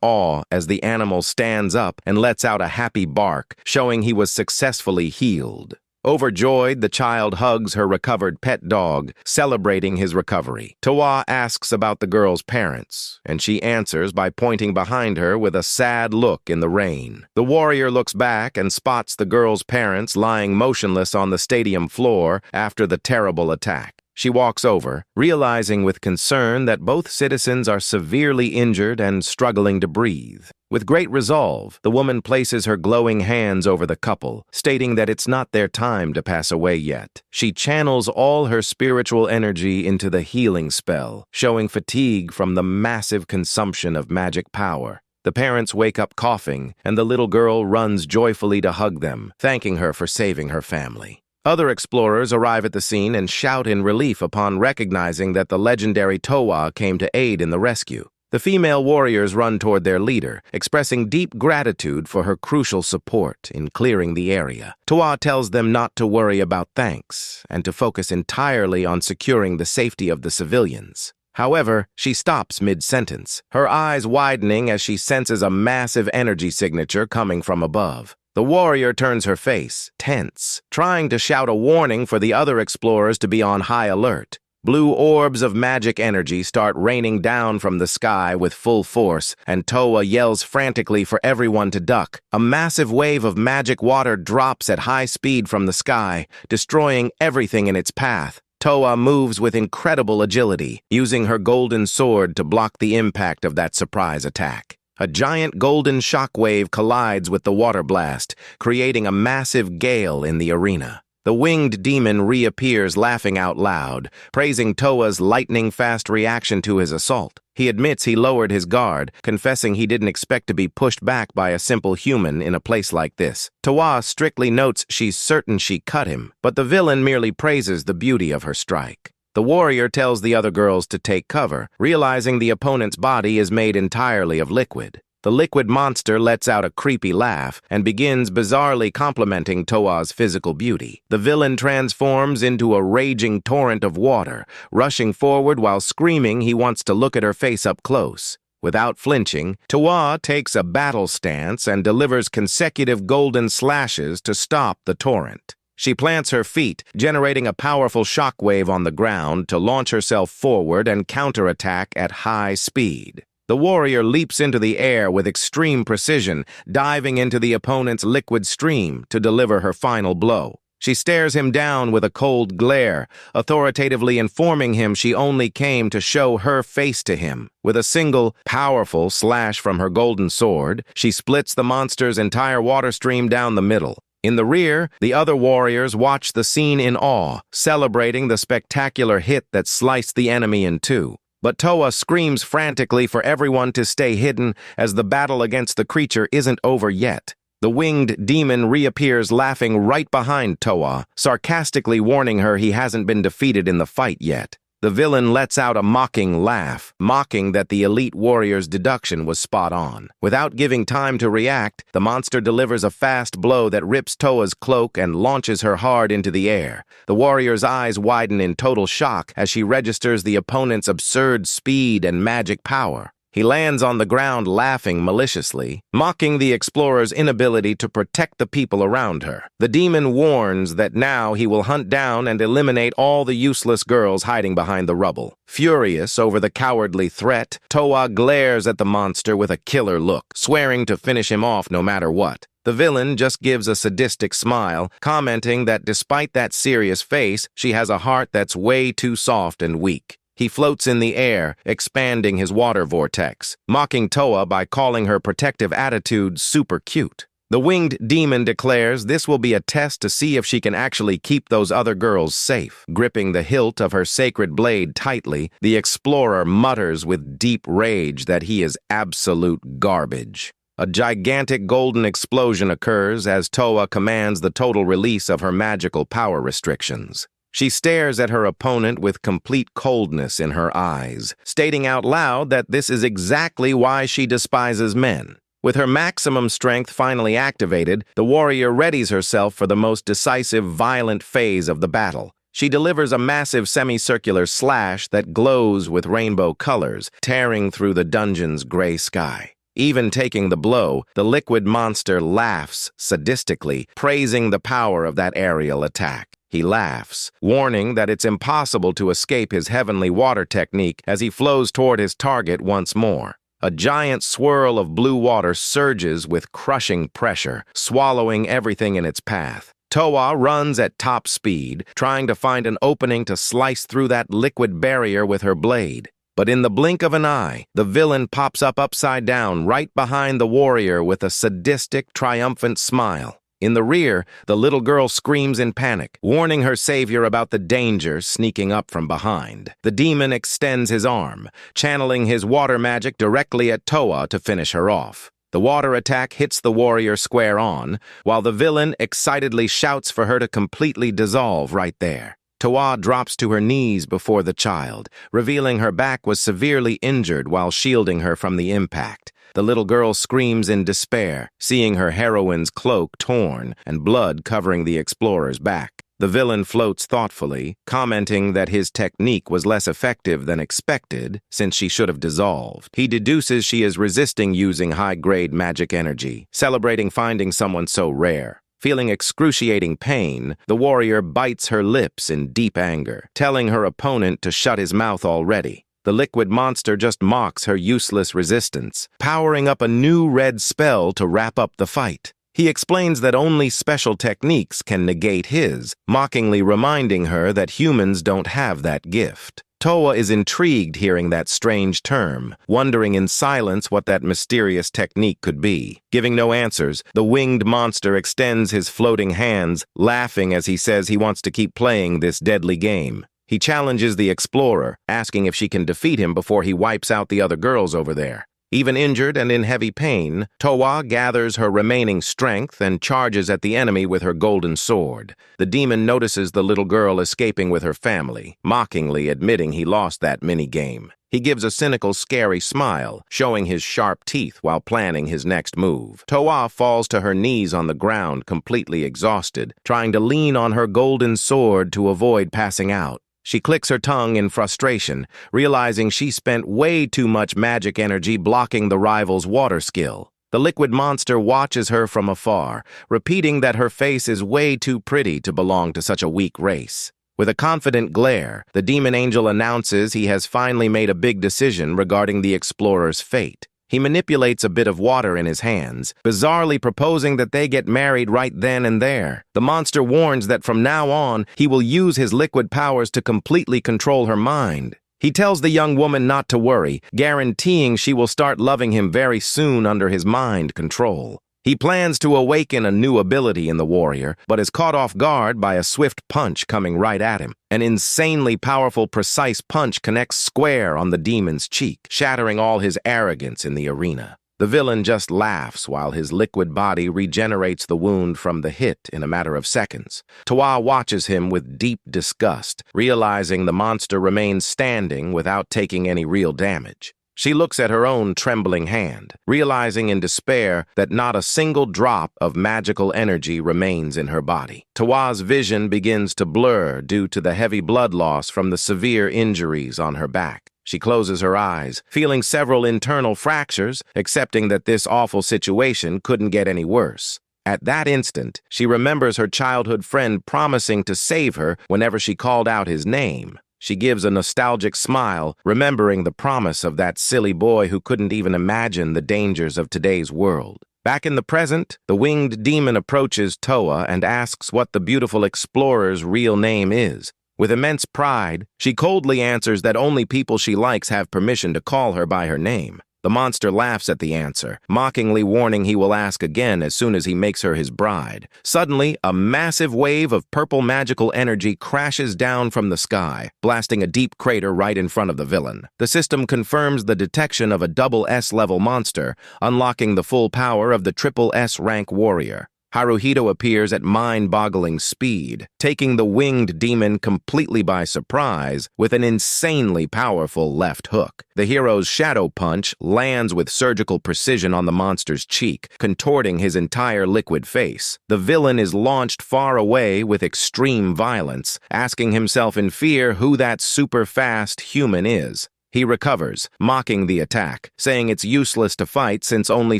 awe as the animal stands up and lets out a happy bark, showing he was successfully healed. Overjoyed, the child hugs her recovered pet dog, celebrating his recovery. Toa asks about the girl's parents, and she answers by pointing behind her with a sad look in the rain. The warrior looks back and spots the girl's parents lying motionless on the stadium floor after the terrible attack. She walks over, realizing with concern that both citizens are severely injured and struggling to breathe. With great resolve, the woman places her glowing hands over the couple, stating that it's not their time to pass away yet. She channels all her spiritual energy into the healing spell, showing fatigue from the massive consumption of magic power. The parents wake up coughing, and the little girl runs joyfully to hug them, thanking her for saving her family. Other explorers arrive at the scene and shout in relief upon recognizing that the legendary Toa came to aid in the rescue. The female warriors run toward their leader, expressing deep gratitude for her crucial support in clearing the area. Toa tells them not to worry about thanks and to focus entirely on securing the safety of the civilians. However, she stops mid-sentence, her eyes widening as she senses a massive energy signature coming from above. The warrior turns her face, tense, trying to shout a warning for the other explorers to be on high alert. Blue orbs of magic energy start raining down from the sky with full force, and Toa yells frantically for everyone to duck. A massive wave of magic water drops at high speed from the sky, destroying everything in its path. Toa moves with incredible agility, using her golden sword to block the impact of that surprise attack. A giant golden shockwave collides with the water blast, creating a massive gale in the arena. The winged demon reappears laughing out loud, praising Toa's lightning-fast reaction to his assault. He admits he lowered his guard, confessing he didn't expect to be pushed back by a simple human in a place like this. Toa strictly notes she's certain she cut him, but the villain merely praises the beauty of her strike. The warrior tells the other girls to take cover, realizing the opponent's body is made entirely of liquid. The liquid monster lets out a creepy laugh and begins bizarrely complimenting Toa's physical beauty. The villain transforms into a raging torrent of water, rushing forward while screaming he wants to look at her face up close. Without flinching, Toa takes a battle stance and delivers consecutive golden slashes to stop the torrent. She plants her feet, generating a powerful shockwave on the ground to launch herself forward and counterattack at high speed. The warrior leaps into the air with extreme precision, diving into the opponent's liquid stream to deliver her final blow. She stares him down with a cold glare, authoritatively informing him she only came to show her face to him. With a single, powerful slash from her golden sword, she splits the monster's entire water stream down the middle. In the rear, the other warriors watch the scene in awe, celebrating the spectacular hit that sliced the enemy in two. But Toa screams frantically for everyone to stay hidden as the battle against the creature isn't over yet. The winged demon reappears laughing right behind Toa, sarcastically warning her he hasn't been defeated in the fight yet. The villain lets out a mocking laugh, mocking that the elite warrior's deduction was spot on. Without giving time to react, the monster delivers a fast blow that rips Toa's cloak and launches her hard into the air. The warrior's eyes widen in total shock as she registers the opponent's absurd speed and magic power. He lands on the ground laughing maliciously, mocking the explorer's inability to protect the people around her. The demon warns that now he will hunt down and eliminate all the useless girls hiding behind the rubble. Furious over the cowardly threat, Towa glares at the monster with a killer look, swearing to finish him off no matter what. The villain just gives a sadistic smile, commenting that despite that serious face, she has a heart that's way too soft and weak. He floats in the air, expanding his water vortex, mocking Towa by calling her protective attitude super cute. The winged demon declares this will be a test to see if she can actually keep those other girls safe. Gripping the hilt of her sacred blade tightly, the explorer mutters with deep rage that he is absolute garbage. A gigantic golden explosion occurs as Towa commands the total release of her magical power restrictions. She stares at her opponent with complete coldness in her eyes, stating out loud that this is exactly why she despises men. With her maximum strength finally activated, the warrior readies herself for the most decisive, violent phase of the battle. She delivers a massive semicircular slash that glows with rainbow colors, tearing through the dungeon's gray sky. Even taking the blow, the liquid monster laughs sadistically, praising the power of that aerial attack. He laughs, warning that it's impossible to escape his heavenly water technique as he flows toward his target once more. A giant swirl of blue water surges with crushing pressure, swallowing everything in its path. Towa runs at top speed, trying to find an opening to slice through that liquid barrier with her blade. But in the blink of an eye, the villain pops up upside down right behind the warrior with a sadistic, triumphant smile. In the rear, the little girl screams in panic, warning her savior about the danger sneaking up from behind. The demon extends his arm, channeling his water magic directly at Towa to finish her off. The water attack hits the warrior square on, while the villain excitedly shouts for her to completely dissolve right there. Towa drops to her knees before the child, revealing her back was severely injured while shielding her from the impact. The little girl screams in despair, seeing her heroine's cloak torn and blood covering the explorer's back. The villain floats thoughtfully, commenting that his technique was less effective than expected since she should have dissolved. He deduces she is resisting using high-grade magic energy, celebrating finding someone so rare. Feeling excruciating pain, the warrior bites her lips in deep anger, telling her opponent to shut his mouth already. The liquid monster just mocks her useless resistance, powering up a new red spell to wrap up the fight. He explains that only special techniques can negate his, mockingly reminding her that humans don't have that gift. Towa is intrigued hearing that strange term, wondering in silence what that mysterious technique could be. Giving no answers, the winged monster extends his floating hands, laughing as he says he wants to keep playing this deadly game. He challenges the explorer, asking if she can defeat him before he wipes out the other girls over there. Even injured and in heavy pain, Towa gathers her remaining strength and charges at the enemy with her golden sword. The demon notices the little girl escaping with her family, mockingly admitting he lost that mini-game. He gives a cynical, scary smile, showing his sharp teeth while planning his next move. Towa falls to her knees on the ground, completely exhausted, trying to lean on her golden sword to avoid passing out. She clicks her tongue in frustration, realizing she spent way too much magic energy blocking the rival's water skill. The liquid monster watches her from afar, repeating that her face is way too pretty to belong to such a weak race. With a confident glare, the demon angel announces he has finally made a big decision regarding the explorer's fate. He manipulates a bit of water in his hands, bizarrely proposing that they get married right then and there. The monster warns that from now on, he will use his liquid powers to completely control her mind. He tells the young woman not to worry, guaranteeing she will start loving him very soon under his mind control. He plans to awaken a new ability in the warrior, but is caught off guard by a swift punch coming right at him. An insanely powerful, precise punch connects square on the demon's cheek, shattering all his arrogance in the arena. The villain just laughs while his liquid body regenerates the wound from the hit in a matter of seconds. Towa watches him with deep disgust, realizing the monster remains standing without taking any real damage. She looks at her own trembling hand, realizing in despair that not a single drop of magical energy remains in her body. Towa's vision begins to blur due to the heavy blood loss from the severe injuries on her back. She closes her eyes, feeling several internal fractures, accepting that this awful situation couldn't get any worse. At that instant, she remembers her childhood friend promising to save her whenever she called out his name. She gives a nostalgic smile, remembering the promise of that silly boy who couldn't even imagine the dangers of today's world. Back in the present, the winged demon approaches Toa and asks what the beautiful explorer's real name is. With immense pride, she coldly answers that only people she likes have permission to call her by her name. The monster laughs at the answer, mockingly warning he will ask again as soon as he makes her his bride. Suddenly, a massive wave of purple magical energy crashes down from the sky, blasting a deep crater right in front of the villain. The system confirms the detection of a double S-level monster, unlocking the full power of the triple S-rank warrior. Haruhito appears at mind-boggling speed, taking the winged demon completely by surprise with an insanely powerful left hook. The hero's shadow punch lands with surgical precision on the monster's cheek, contorting his entire liquid face. The villain is launched far away with extreme violence, asking himself in fear who that super-fast human is. He recovers, mocking the attack, saying it's useless to fight since only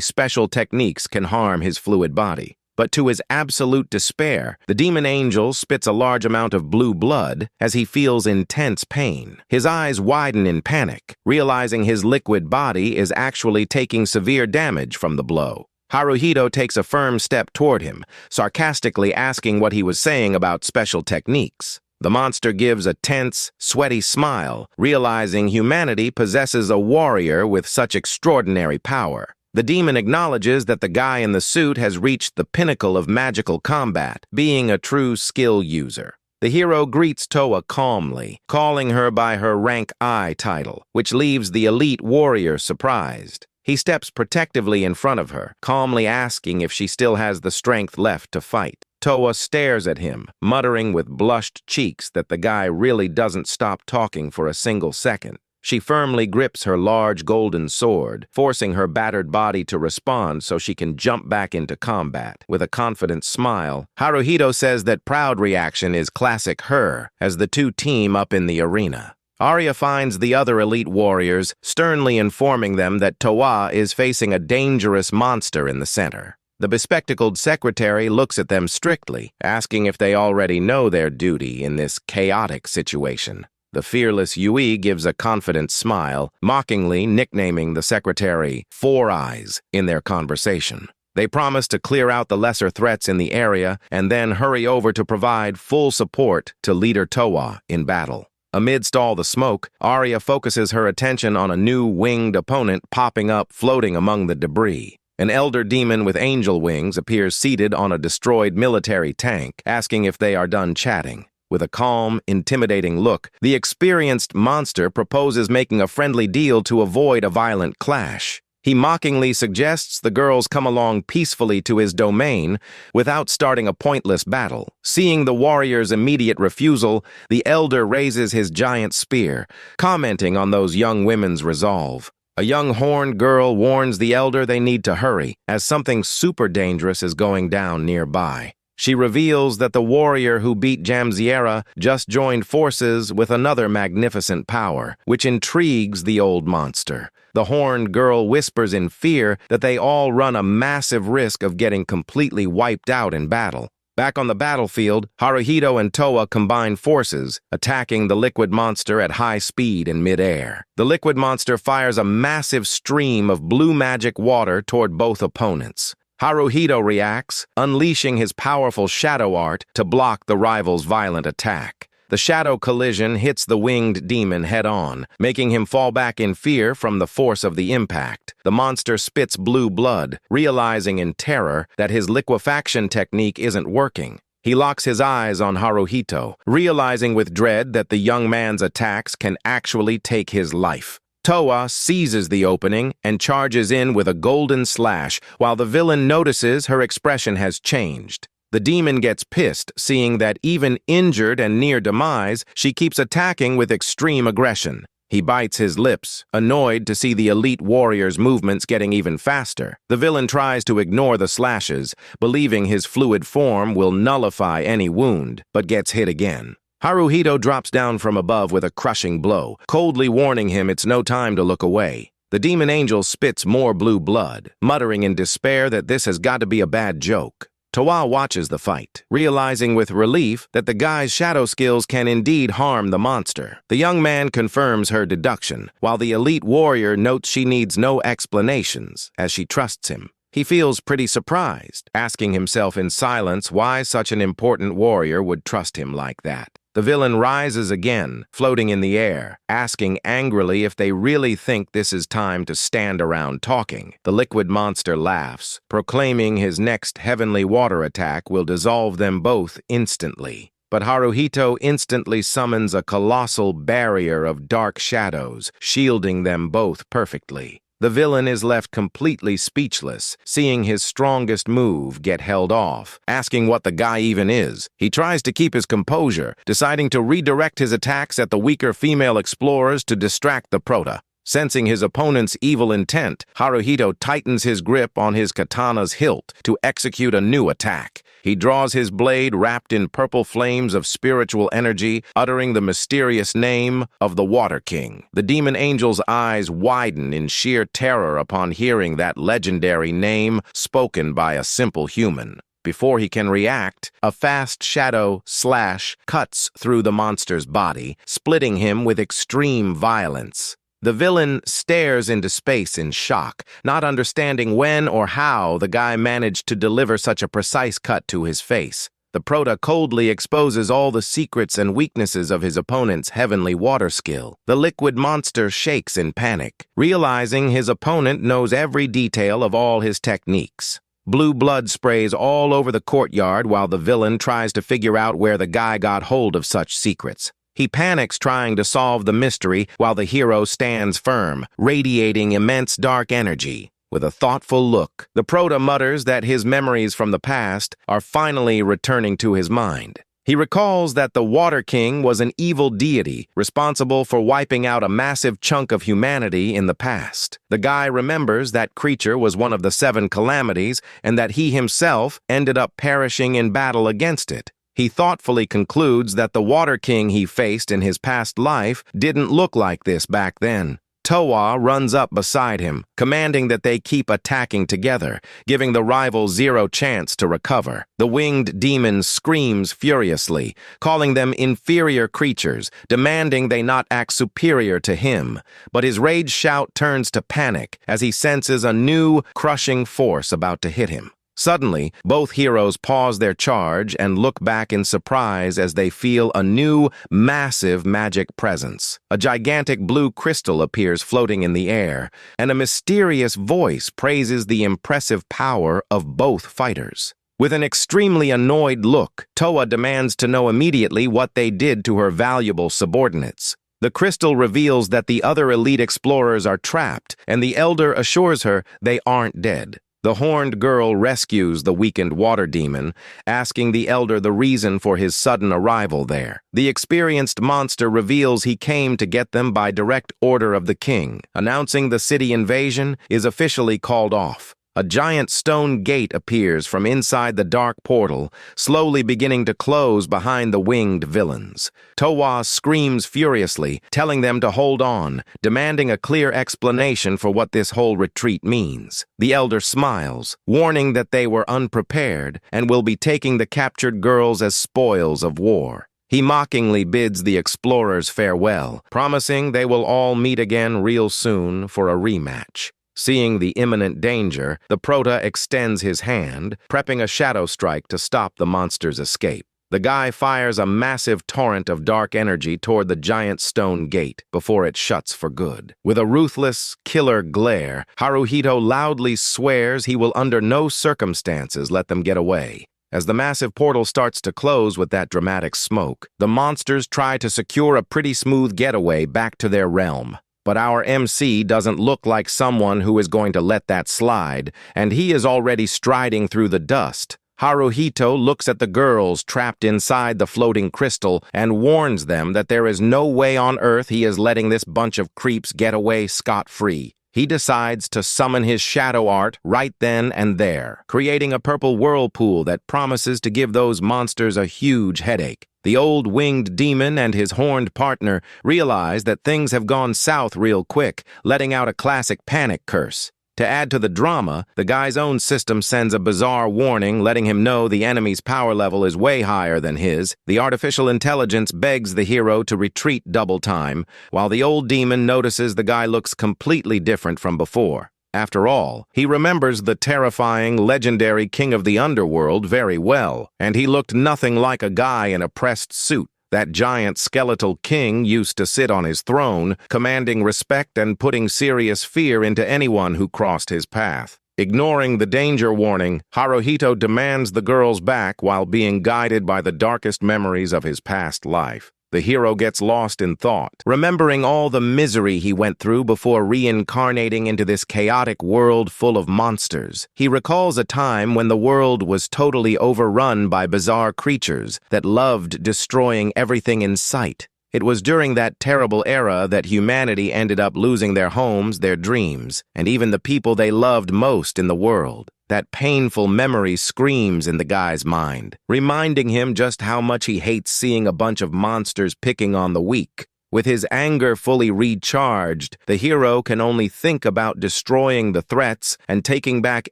special techniques can harm his fluid body. But to his absolute despair, the demon angel spits a large amount of blue blood as he feels intense pain. His eyes widen in panic, realizing his liquid body is actually taking severe damage from the blow. Haruhito takes a firm step toward him, sarcastically asking what he was saying about special techniques. The monster gives a tense, sweaty smile, realizing humanity possesses a warrior with such extraordinary power. The demon acknowledges that the guy in the suit has reached the pinnacle of magical combat, being a true skill user. The hero greets Toa calmly, calling her by her rank I title, which leaves the elite warrior surprised. He steps protectively in front of her, calmly asking if she still has the strength left to fight. Toa stares at him, muttering with blushed cheeks that the guy really doesn't stop talking for a single second. She firmly grips her large golden sword, forcing her battered body to respond so she can jump back into combat. With a confident smile, Haruhito says that proud reaction is classic her as the two team up in the arena. Arya finds the other elite warriors, sternly informing them that Toa is facing a dangerous monster in the center. The bespectacled secretary looks at them strictly, asking if they already know their duty in this chaotic situation. The fearless Yui gives a confident smile, mockingly nicknaming the secretary Four Eyes in their conversation. They promise to clear out the lesser threats in the area and then hurry over to provide full support to leader Toa in battle. Amidst all the smoke, Arya focuses her attention on a new winged opponent popping up floating among the debris. An elder demon with angel wings appears seated on a destroyed military tank, asking if they are done chatting. With a calm, intimidating look, the experienced monster proposes making a friendly deal to avoid a violent clash. He mockingly suggests the girls come along peacefully to his domain without starting a pointless battle. Seeing the warrior's immediate refusal, the elder raises his giant spear, commenting on those young women's resolve. A young horned girl warns the elder they need to hurry, as something super dangerous is going down nearby. She reveals that the warrior who beat Jamsiera just joined forces with another magnificent power, which intrigues the old monster. The horned girl whispers in fear that they all run a massive risk of getting completely wiped out in battle. Back on the battlefield, Haruhito and Toa combine forces, attacking the liquid monster at high speed in midair. The liquid monster fires a massive stream of blue magic water toward both opponents. Haruhito reacts, unleashing his powerful shadow art to block the rival's violent attack. The shadow collision hits the winged demon head-on, making him fall back in fear from the force of the impact. The monster spits blue blood, realizing in terror that his liquefaction technique isn't working. He locks his eyes on Haruhito, realizing with dread that the young man's attacks can actually take his life. Toa seizes the opening and charges in with a golden slash, while the villain notices her expression has changed. The demon gets pissed, seeing that even injured and near demise, she keeps attacking with extreme aggression. He bites his lips, annoyed to see the elite warrior's movements getting even faster. The villain tries to ignore the slashes, believing his fluid form will nullify any wound, but gets hit again. Haruhito drops down from above with a crushing blow, coldly warning him it's no time to look away. The demon angel spits more blue blood, muttering in despair that this has got to be a bad joke. Towa watches the fight, realizing with relief that the guy's shadow skills can indeed harm the monster. The young man confirms her deduction, while the elite warrior notes she needs no explanations, as she trusts him. He feels pretty surprised, asking himself in silence why such an important warrior would trust him like that. The villain rises again, floating in the air, asking angrily if they really think this is time to stand around talking. The liquid monster laughs, proclaiming his next heavenly water attack will dissolve them both instantly. But Haruhito instantly summons a colossal barrier of dark shadows, shielding them both perfectly. The villain is left completely speechless, seeing his strongest move get held off, asking what the guy even is. He tries to keep his composure, deciding to redirect his attacks at the weaker female explorers to distract the Prota. Sensing his opponent's evil intent, Haruhito tightens his grip on his katana's hilt to execute a new attack. He draws his blade wrapped in purple flames of spiritual energy, uttering the mysterious name of the Water King. The demon angel's eyes widen in sheer terror upon hearing that legendary name spoken by a simple human. Before he can react, a fast shadow slash cuts through the monster's body, splitting him with extreme violence. The villain stares into space in shock, not understanding when or how the guy managed to deliver such a precise cut to his face. The Prota coldly exposes all the secrets and weaknesses of his opponent's heavenly water skill. The liquid monster shakes in panic, realizing his opponent knows every detail of all his techniques. Blue blood sprays all over the courtyard while the villain tries to figure out where the guy got hold of such secrets. He panics trying to solve the mystery while the hero stands firm, radiating immense dark energy. With a thoughtful look, the Prota mutters that his memories from the past are finally returning to his mind. He recalls that the Water King was an evil deity responsible for wiping out a massive chunk of humanity in the past. The guy remembers that creature was one of the 7 calamities and that he himself ended up perishing in battle against it. He thoughtfully concludes that the Water King he faced in his past life didn't look like this back then. Towa runs up beside him, commanding that they keep attacking together, giving the rival zero chance to recover. The winged demon screams furiously, calling them inferior creatures, demanding they not act superior to him. But his rage shout turns to panic as he senses a new, crushing force about to hit him. Suddenly, both heroes pause their charge and look back in surprise as they feel a new, massive magic presence. A gigantic blue crystal appears floating in the air, and a mysterious voice praises the impressive power of both fighters. With an extremely annoyed look, Towa demands to know immediately what they did to her valuable subordinates. The crystal reveals that the other elite explorers are trapped, and the elder assures her they aren't dead. The horned girl rescues the weakened water demon, asking the elder the reason for his sudden arrival there. The experienced monster reveals he came to get them by direct order of the king, announcing the city invasion is officially called off. A giant stone gate appears from inside the dark portal, slowly beginning to close behind the winged villains. Towa screams furiously, telling them to hold on, demanding a clear explanation for what this whole retreat means. The elder smiles, warning that they were unprepared and will be taking the captured girls as spoils of war. He mockingly bids the explorers farewell, promising they will all meet again real soon for a rematch. Seeing the imminent danger, the Prota extends his hand, prepping a shadow strike to stop the monster's escape. The guy fires a massive torrent of dark energy toward the giant stone gate before it shuts for good. With a ruthless, killer glare, Haruhito loudly swears he will under no circumstances let them get away. As the massive portal starts to close with that dramatic smoke, the monsters try to secure a pretty smooth getaway back to their realm. But our MC doesn't look like someone who is going to let that slide, and he is already striding through the dust. Haruhito looks at the girls trapped inside the floating crystal and warns them that there is no way on earth he is letting this bunch of creeps get away scot-free. he decides to summon his shadow art right then and there, creating a purple whirlpool that promises to give those monsters a huge headache. The old winged demon and his horned partner realize that things have gone south real quick, letting out a classic panic curse. To add to the drama, the guy's own system sends a bizarre warning letting him know the enemy's power level is way higher than his. The artificial intelligence begs the hero to retreat double time, while the old demon notices the guy looks completely different from before. After all, he remembers the terrifying, legendary king of the underworld very well, and he looked nothing like a guy in a pressed suit. That giant skeletal king used to sit on his throne, commanding respect and putting serious fear into anyone who crossed his path. Ignoring the danger warning, Haruhito demands the girls back while being guided by the darkest memories of his past life. The hero gets lost in thought, remembering all the misery he went through before reincarnating into this chaotic world full of monsters. He recalls a time when the world was totally overrun by bizarre creatures that loved destroying everything in sight. It was during that terrible era that humanity ended up losing their homes, their dreams, and even the people they loved most in the world. That painful memory screams in the guy's mind, reminding him just how much he hates seeing a bunch of monsters picking on the weak. With his anger fully recharged, the hero can only think about destroying the threats and taking back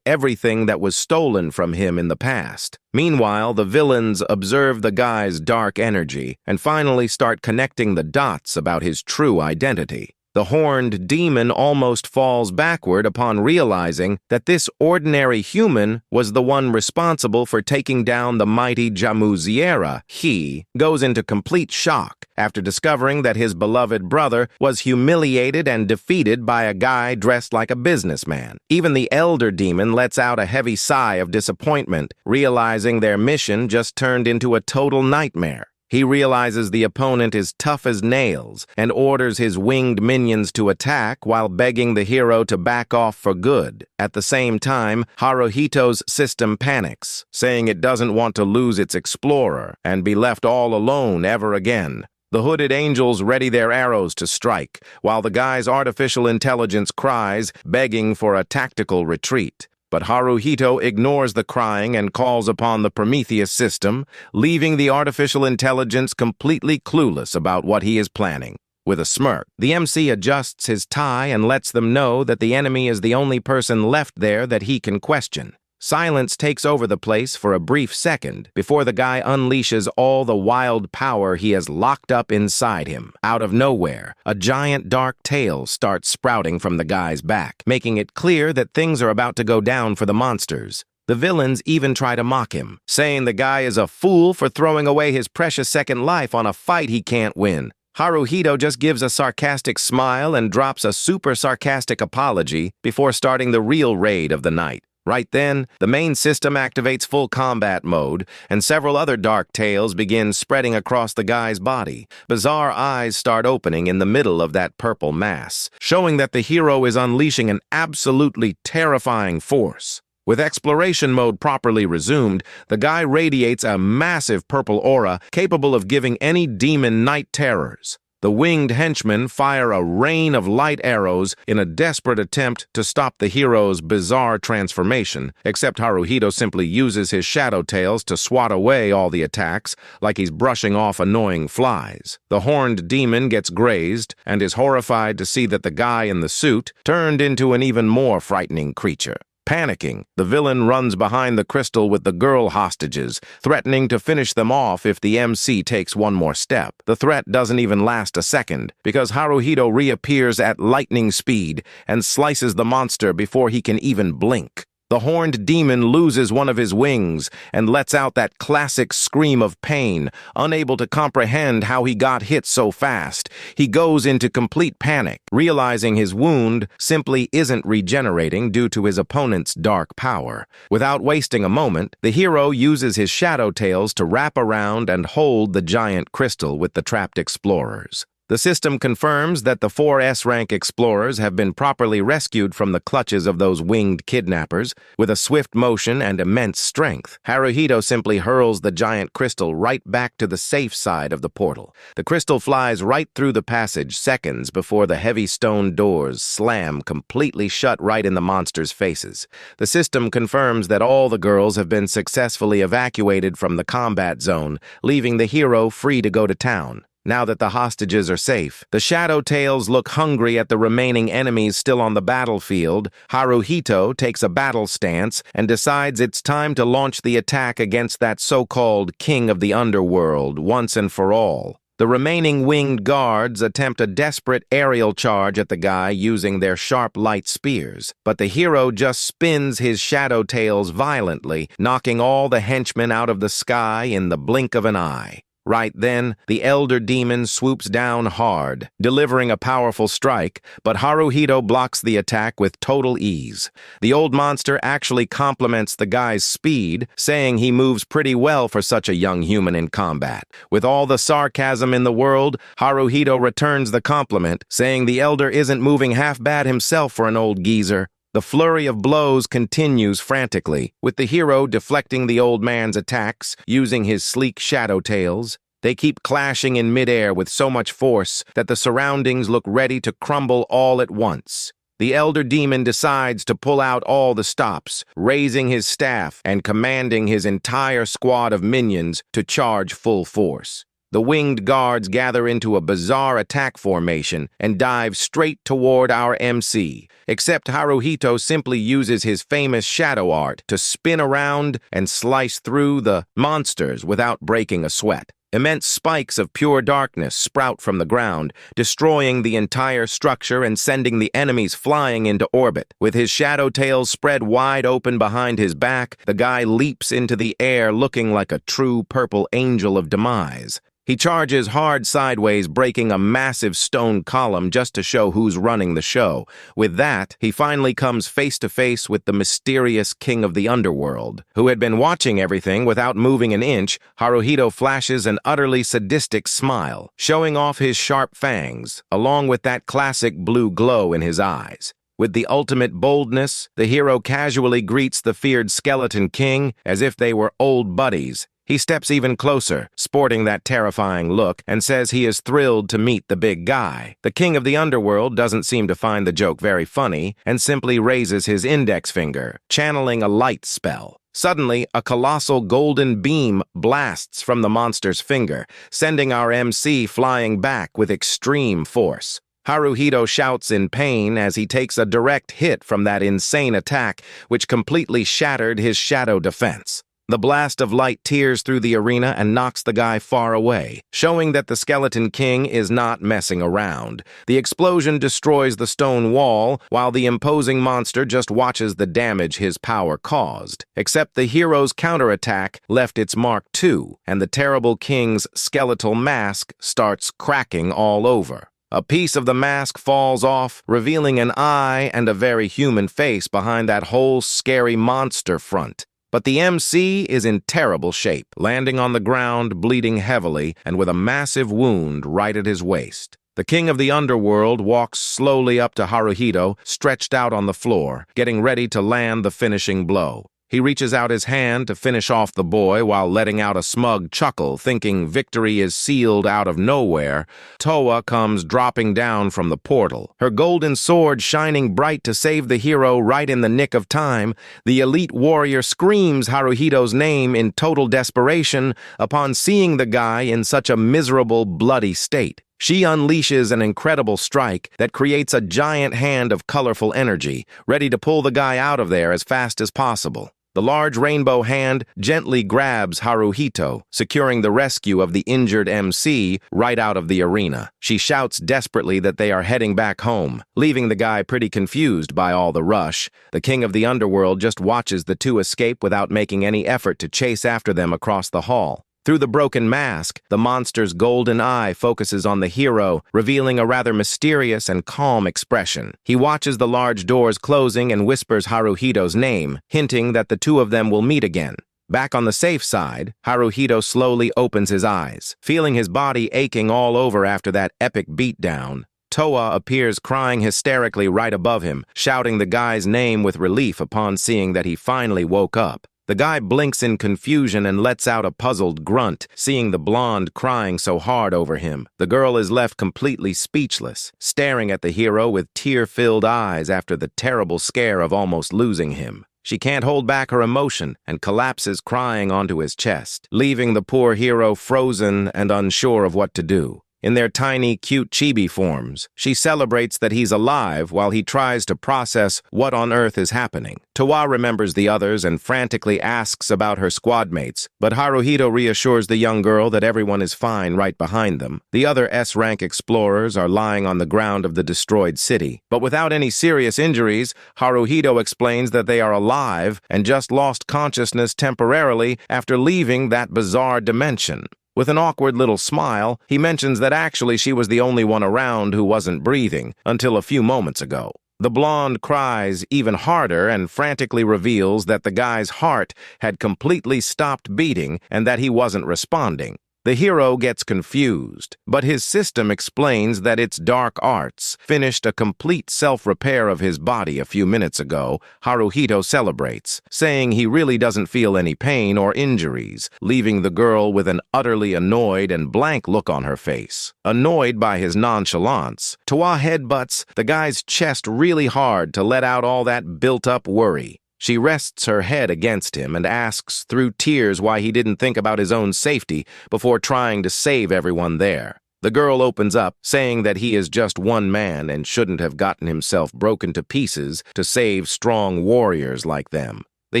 everything that was stolen from him in the past. Meanwhile, the villains observe the guy's dark energy and finally start connecting the dots about his true identity. The horned demon almost falls backward upon realizing that this ordinary human was the one responsible for taking down the mighty Jamuziera. He goes into complete shock after discovering that his beloved brother was humiliated and defeated by a guy dressed like a businessman. Even the elder demon lets out a heavy sigh of disappointment, realizing their mission just turned into a total nightmare. He realizes the opponent is tough as nails and orders his winged minions to attack while begging the hero to back off for good. At the same time, Haruhito's system panics, saying it doesn't want to lose its explorer and be left all alone ever again. The hooded angels ready their arrows to strike, while the guy's artificial intelligence cries, begging for a tactical retreat. But Haruhito ignores the crying and calls upon the Prometheus system, leaving the artificial intelligence completely clueless about what he is planning. With a smirk, the MC adjusts his tie and lets them know that the enemy is the only person left there that he can question. Silence takes over the place for a brief second before the guy unleashes all the wild power he has locked up inside him. Out of nowhere, a giant dark tail starts sprouting from the guy's back, making it clear that things are about to go down for the monsters. The villains even try to mock him, saying the guy is a fool for throwing away his precious second life on a fight he can't win. Haruhito just gives a sarcastic smile and drops a super sarcastic apology before starting the real raid of the night. Right then, the main system activates full combat mode, and several other dark tails begin spreading across the guy's body. Bizarre eyes start opening in the middle of that purple mass, showing that the hero is unleashing an absolutely terrifying force. With exploration mode properly resumed, the guy radiates a massive purple aura capable of giving any demon night terrors. The winged henchmen fire a rain of light arrows in a desperate attempt to stop the hero's bizarre transformation, except Haruhito simply uses his shadow tails to swat away all the attacks, like he's brushing off annoying flies. The horned demon gets grazed and is horrified to see that the guy in the suit turned into an even more frightening creature. Panicking, the villain runs behind the crystal with the girl hostages, threatening to finish them off if the MC takes one more step. The threat doesn't even last a second, because Haruhito reappears at lightning speed and slices the monster before he can even blink. The horned demon loses one of his wings and lets out that classic scream of pain, unable to comprehend how he got hit so fast. He goes into complete panic, realizing his wound simply isn't regenerating due to his opponent's dark power. Without wasting a moment, the hero uses his shadow tails to wrap around and hold the giant crystal with the trapped explorers. The system confirms that the 4 S-rank explorers have been properly rescued from the clutches of those winged kidnappers. With a swift motion and immense strength, Haruhito simply hurls the giant crystal right back to the safe side of the portal. The crystal flies right through the passage seconds before the heavy stone doors slam completely shut right in the monsters' faces. The system confirms that all the girls have been successfully evacuated from the combat zone, leaving the hero free to go to town. Now that the hostages are safe, the Shadow Tails look hungry at the remaining enemies still on the battlefield. Haruhito takes a battle stance and decides it's time to launch the attack against that so-called king of the underworld once and for all. The remaining winged guards attempt a desperate aerial charge at the guy using their sharp light spears, but the hero just spins his shadow tails violently, knocking all the henchmen out of the sky in the blink of an eye. Right then, the Elder Demon swoops down hard, delivering a powerful strike, but Haruhito blocks the attack with total ease. The old monster actually compliments the guy's speed, saying he moves pretty well for such a young human in combat. With all the sarcasm in the world, Haruhito returns the compliment, saying the Elder isn't moving half bad himself for an old geezer. The flurry of blows continues frantically, with the hero deflecting the old man's attacks using his sleek shadow tails. They keep clashing in midair with so much force that the surroundings look ready to crumble all at once. The Elder Demon decides to pull out all the stops, raising his staff and commanding his entire squad of minions to charge full force. The winged guards gather into a bizarre attack formation and dive straight toward our MC, except Haruhito simply uses his famous shadow art to spin around and slice through the monsters without breaking a sweat. Immense spikes of pure darkness sprout from the ground, destroying the entire structure and sending the enemies flying into orbit. With his shadow tails spread wide open behind his back, the guy leaps into the air looking like a true purple angel of demise. He charges hard sideways, breaking a massive stone column just to show who's running the show. With that, he finally comes face to face with the mysterious king of the underworld, who had been watching everything without moving an inch. Haruhito flashes an utterly sadistic smile, showing off his sharp fangs, along with that classic blue glow in his eyes. With the ultimate boldness, the hero casually greets the feared skeleton king as if they were old buddies. He steps even closer, sporting that terrifying look, and says he is thrilled to meet the big guy. The king of the underworld doesn't seem to find the joke very funny, and simply raises his index finger, channeling a light spell. Suddenly, a colossal golden beam blasts from the monster's finger, sending our MC flying back with extreme force. Haruhito shouts in pain as he takes a direct hit from that insane attack, which completely shattered his shadow defense. The blast of light tears through the arena and knocks the guy far away, showing that the Skeleton King is not messing around. The explosion destroys the stone wall, while the imposing monster just watches the damage his power caused. Except the hero's counterattack left its mark too, and the terrible king's skeletal mask starts cracking all over. A piece of the mask falls off, revealing an eye and a very human face behind that whole scary monster front. But the MC is in terrible shape, landing on the ground, bleeding heavily, and with a massive wound right at his waist. The king of the underworld walks slowly up to Haruhito, stretched out on the floor, getting ready to land the finishing blow. He reaches out his hand to finish off the boy while letting out a smug chuckle, thinking victory is sealed out of nowhere. Towa comes dropping down from the portal, her golden sword shining bright to save the hero right in the nick of time. The elite warrior screams Haruhito's name in total desperation upon seeing the guy in such a miserable, bloody state. She unleashes an incredible strike that creates a giant hand of colorful energy, ready to pull the guy out of there as fast as possible. The large rainbow hand gently grabs Haruhito, securing the rescue of the injured MC right out of the arena. She shouts desperately that they are heading back home, leaving the guy pretty confused by all the rush. The king of the underworld just watches the two escape without making any effort to chase after them across the hall. Through the broken mask, the monster's golden eye focuses on the hero, revealing a rather mysterious and calm expression. He watches the large doors closing and whispers Haruhito's name, hinting that the two of them will meet again. Back on the safe side, Haruhito slowly opens his eyes. Feeling his body aching all over after that epic beatdown, Toa appears crying hysterically right above him, shouting the guy's name with relief upon seeing that he finally woke up. The guy blinks in confusion and lets out a puzzled grunt, seeing the blonde crying so hard over him. The girl is left completely speechless, staring at the hero with tear-filled eyes after the terrible scare of almost losing him. She can't hold back her emotion and collapses crying onto his chest, leaving the poor hero frozen and unsure of what to do. In their tiny, cute chibi forms, she celebrates that he's alive while he tries to process what on earth is happening. Towa remembers the others and frantically asks about her squad mates, but Haruhito reassures the young girl that everyone is fine right behind them. The other S-rank explorers are lying on the ground of the destroyed city, but without any serious injuries. Haruhito explains that they are alive and just lost consciousness temporarily after leaving that bizarre dimension. With an awkward little smile, he mentions that actually she was the only one around who wasn't breathing until a few moments ago. The blonde cries even harder and frantically reveals that the guy's heart had completely stopped beating and that he wasn't responding. The hero gets confused, but his system explains that its dark arts finished a complete self-repair of his body a few minutes ago. Haruhito celebrates, saying he really doesn't feel any pain or injuries, leaving the girl with an utterly annoyed and blank look on her face. Annoyed by his nonchalance, Towa headbutts the guy's chest really hard to let out all that built-up worry. She rests her head against him and asks through tears why he didn't think about his own safety before trying to save everyone there. The girl opens up, saying that he is just one man and shouldn't have gotten himself broken to pieces to save strong warriors like them. The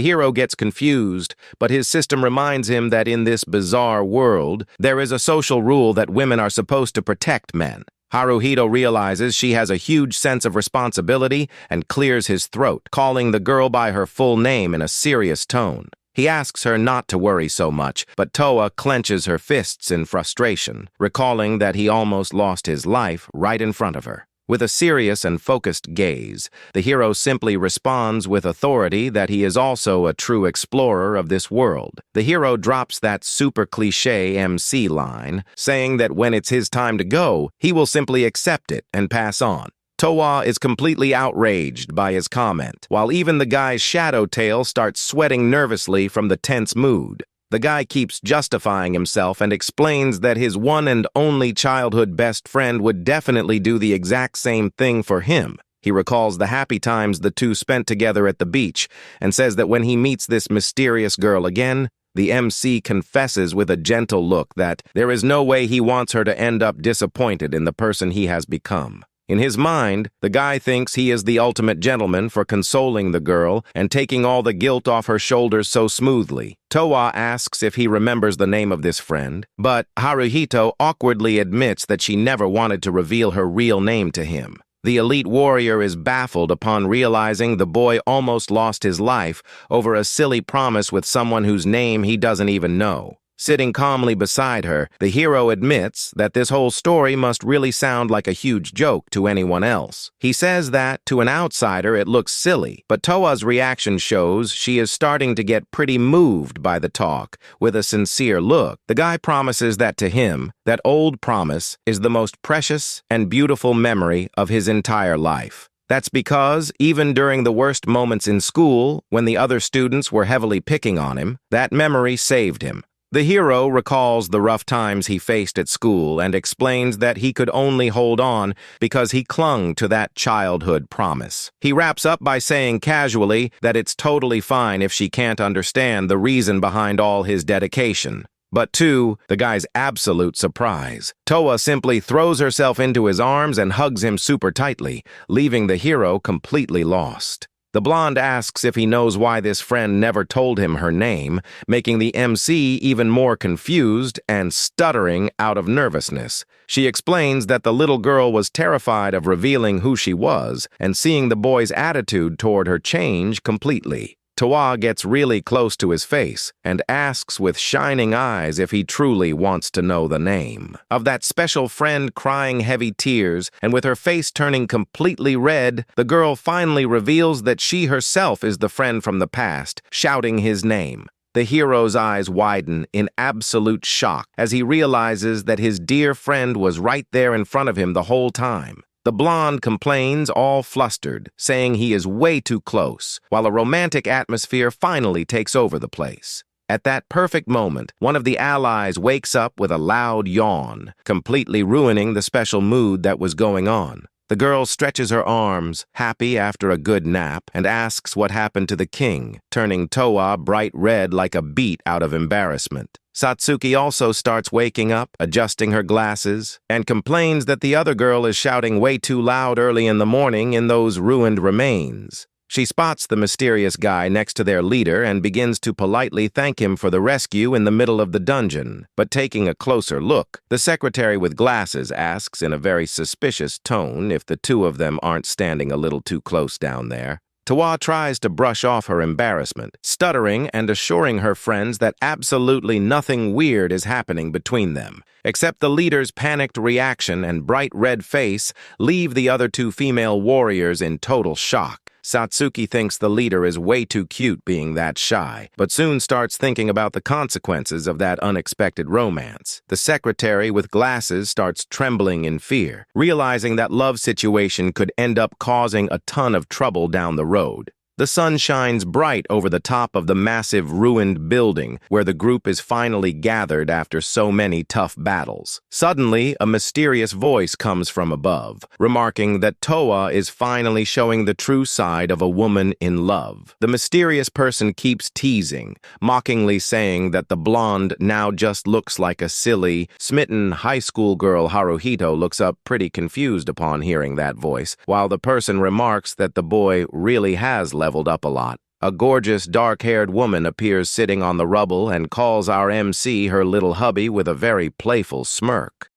hero gets confused, but his system reminds him that in this bizarre world, there is a social rule that women are supposed to protect men. Haruhito realizes she has a huge sense of responsibility and clears his throat, calling the girl by her full name in a serious tone. He asks her not to worry so much, but Toa clenches her fists in frustration, recalling that he almost lost his life right in front of her. With a serious and focused gaze, the hero simply responds with authority that he is also a true explorer of this world. The hero drops that super cliché MC line, saying that when it's his time to go, he will simply accept it and pass on. Towa is completely outraged by his comment, while even the guy's shadow tail starts sweating nervously from the tense mood. The guy keeps justifying himself and explains that his one and only childhood best friend would definitely do the exact same thing for him. He recalls the happy times the two spent together at the beach and says that when he meets this mysterious girl again, the MC confesses with a gentle look that there is no way he wants her to end up disappointed in the person he has become. In his mind, the guy thinks he is the ultimate gentleman for consoling the girl and taking all the guilt off her shoulders so smoothly. Towa asks if he remembers the name of this friend, but Haruhito awkwardly admits that she never wanted to reveal her real name to him. The elite warrior is baffled upon realizing the boy almost lost his life over a silly promise with someone whose name he doesn't even know. Sitting calmly beside her, the hero admits that this whole story must really sound like a huge joke to anyone else. He says that, to an outsider, it looks silly, but Toa's reaction shows she is starting to get pretty moved by the talk. With a sincere look, the guy promises that to him, that old promise is the most precious and beautiful memory of his entire life. That's because, even during the worst moments in school, when the other students were heavily picking on him, that memory saved him. The hero recalls the rough times he faced at school and explains that he could only hold on because he clung to that childhood promise. He wraps up by saying casually that it's totally fine if she can't understand the reason behind all his dedication. But to the guy's absolute surprise, Toa simply throws herself into his arms and hugs him super tightly, leaving the hero completely lost. The blonde asks if he knows why this friend never told him her name, making the MC even more confused and stuttering out of nervousness. She explains that the little girl was terrified of revealing who she was and seeing the boy's attitude toward her change completely. Towa gets really close to his face and asks with shining eyes if he truly wants to know the name of that special friend, crying heavy tears, and with her face turning completely red, the girl finally reveals that she herself is the friend from the past, shouting his name. The hero's eyes widen in absolute shock as he realizes that his dear friend was right there in front of him the whole time. The blonde complains, all flustered, saying he is way too close, while a romantic atmosphere finally takes over the place. At that perfect moment, one of the allies wakes up with a loud yawn, completely ruining the special mood that was going on. The girl stretches her arms, happy after a good nap, and asks what happened to the king, turning Towa bright red like a beet out of embarrassment. Satsuki also starts waking up, adjusting her glasses, and complains that the other girl is shouting way too loud early in the morning in those ruined remains. She spots the mysterious guy next to their leader and begins to politely thank him for the rescue in the middle of the dungeon. But taking a closer look, the secretary with glasses asks in a very suspicious tone if the two of them aren't standing a little too close down there. Towa tries to brush off her embarrassment, stuttering and assuring her friends that absolutely nothing weird is happening between them, except the leader's panicked reaction and bright red face leave the other two female warriors in total shock. Satsuki thinks the leader is way too cute being that shy, but soon starts thinking about the consequences of that unexpected romance. The secretary with glasses starts trembling in fear, realizing that love situation could end up causing a ton of trouble down the road. The sun shines bright over the top of the massive ruined building where the group is finally gathered after so many tough battles. Suddenly, a mysterious voice comes from above, remarking that Towa is finally showing the true side of a woman in love. The mysterious person keeps teasing, mockingly saying that the blonde now just looks like a silly, smitten high school girl. Haruhito looks up pretty confused upon hearing that voice, while the person remarks that the boy really has leveled up a lot. A gorgeous, dark-haired woman appears sitting on the rubble and calls our MC her little hubby with a very playful smirk.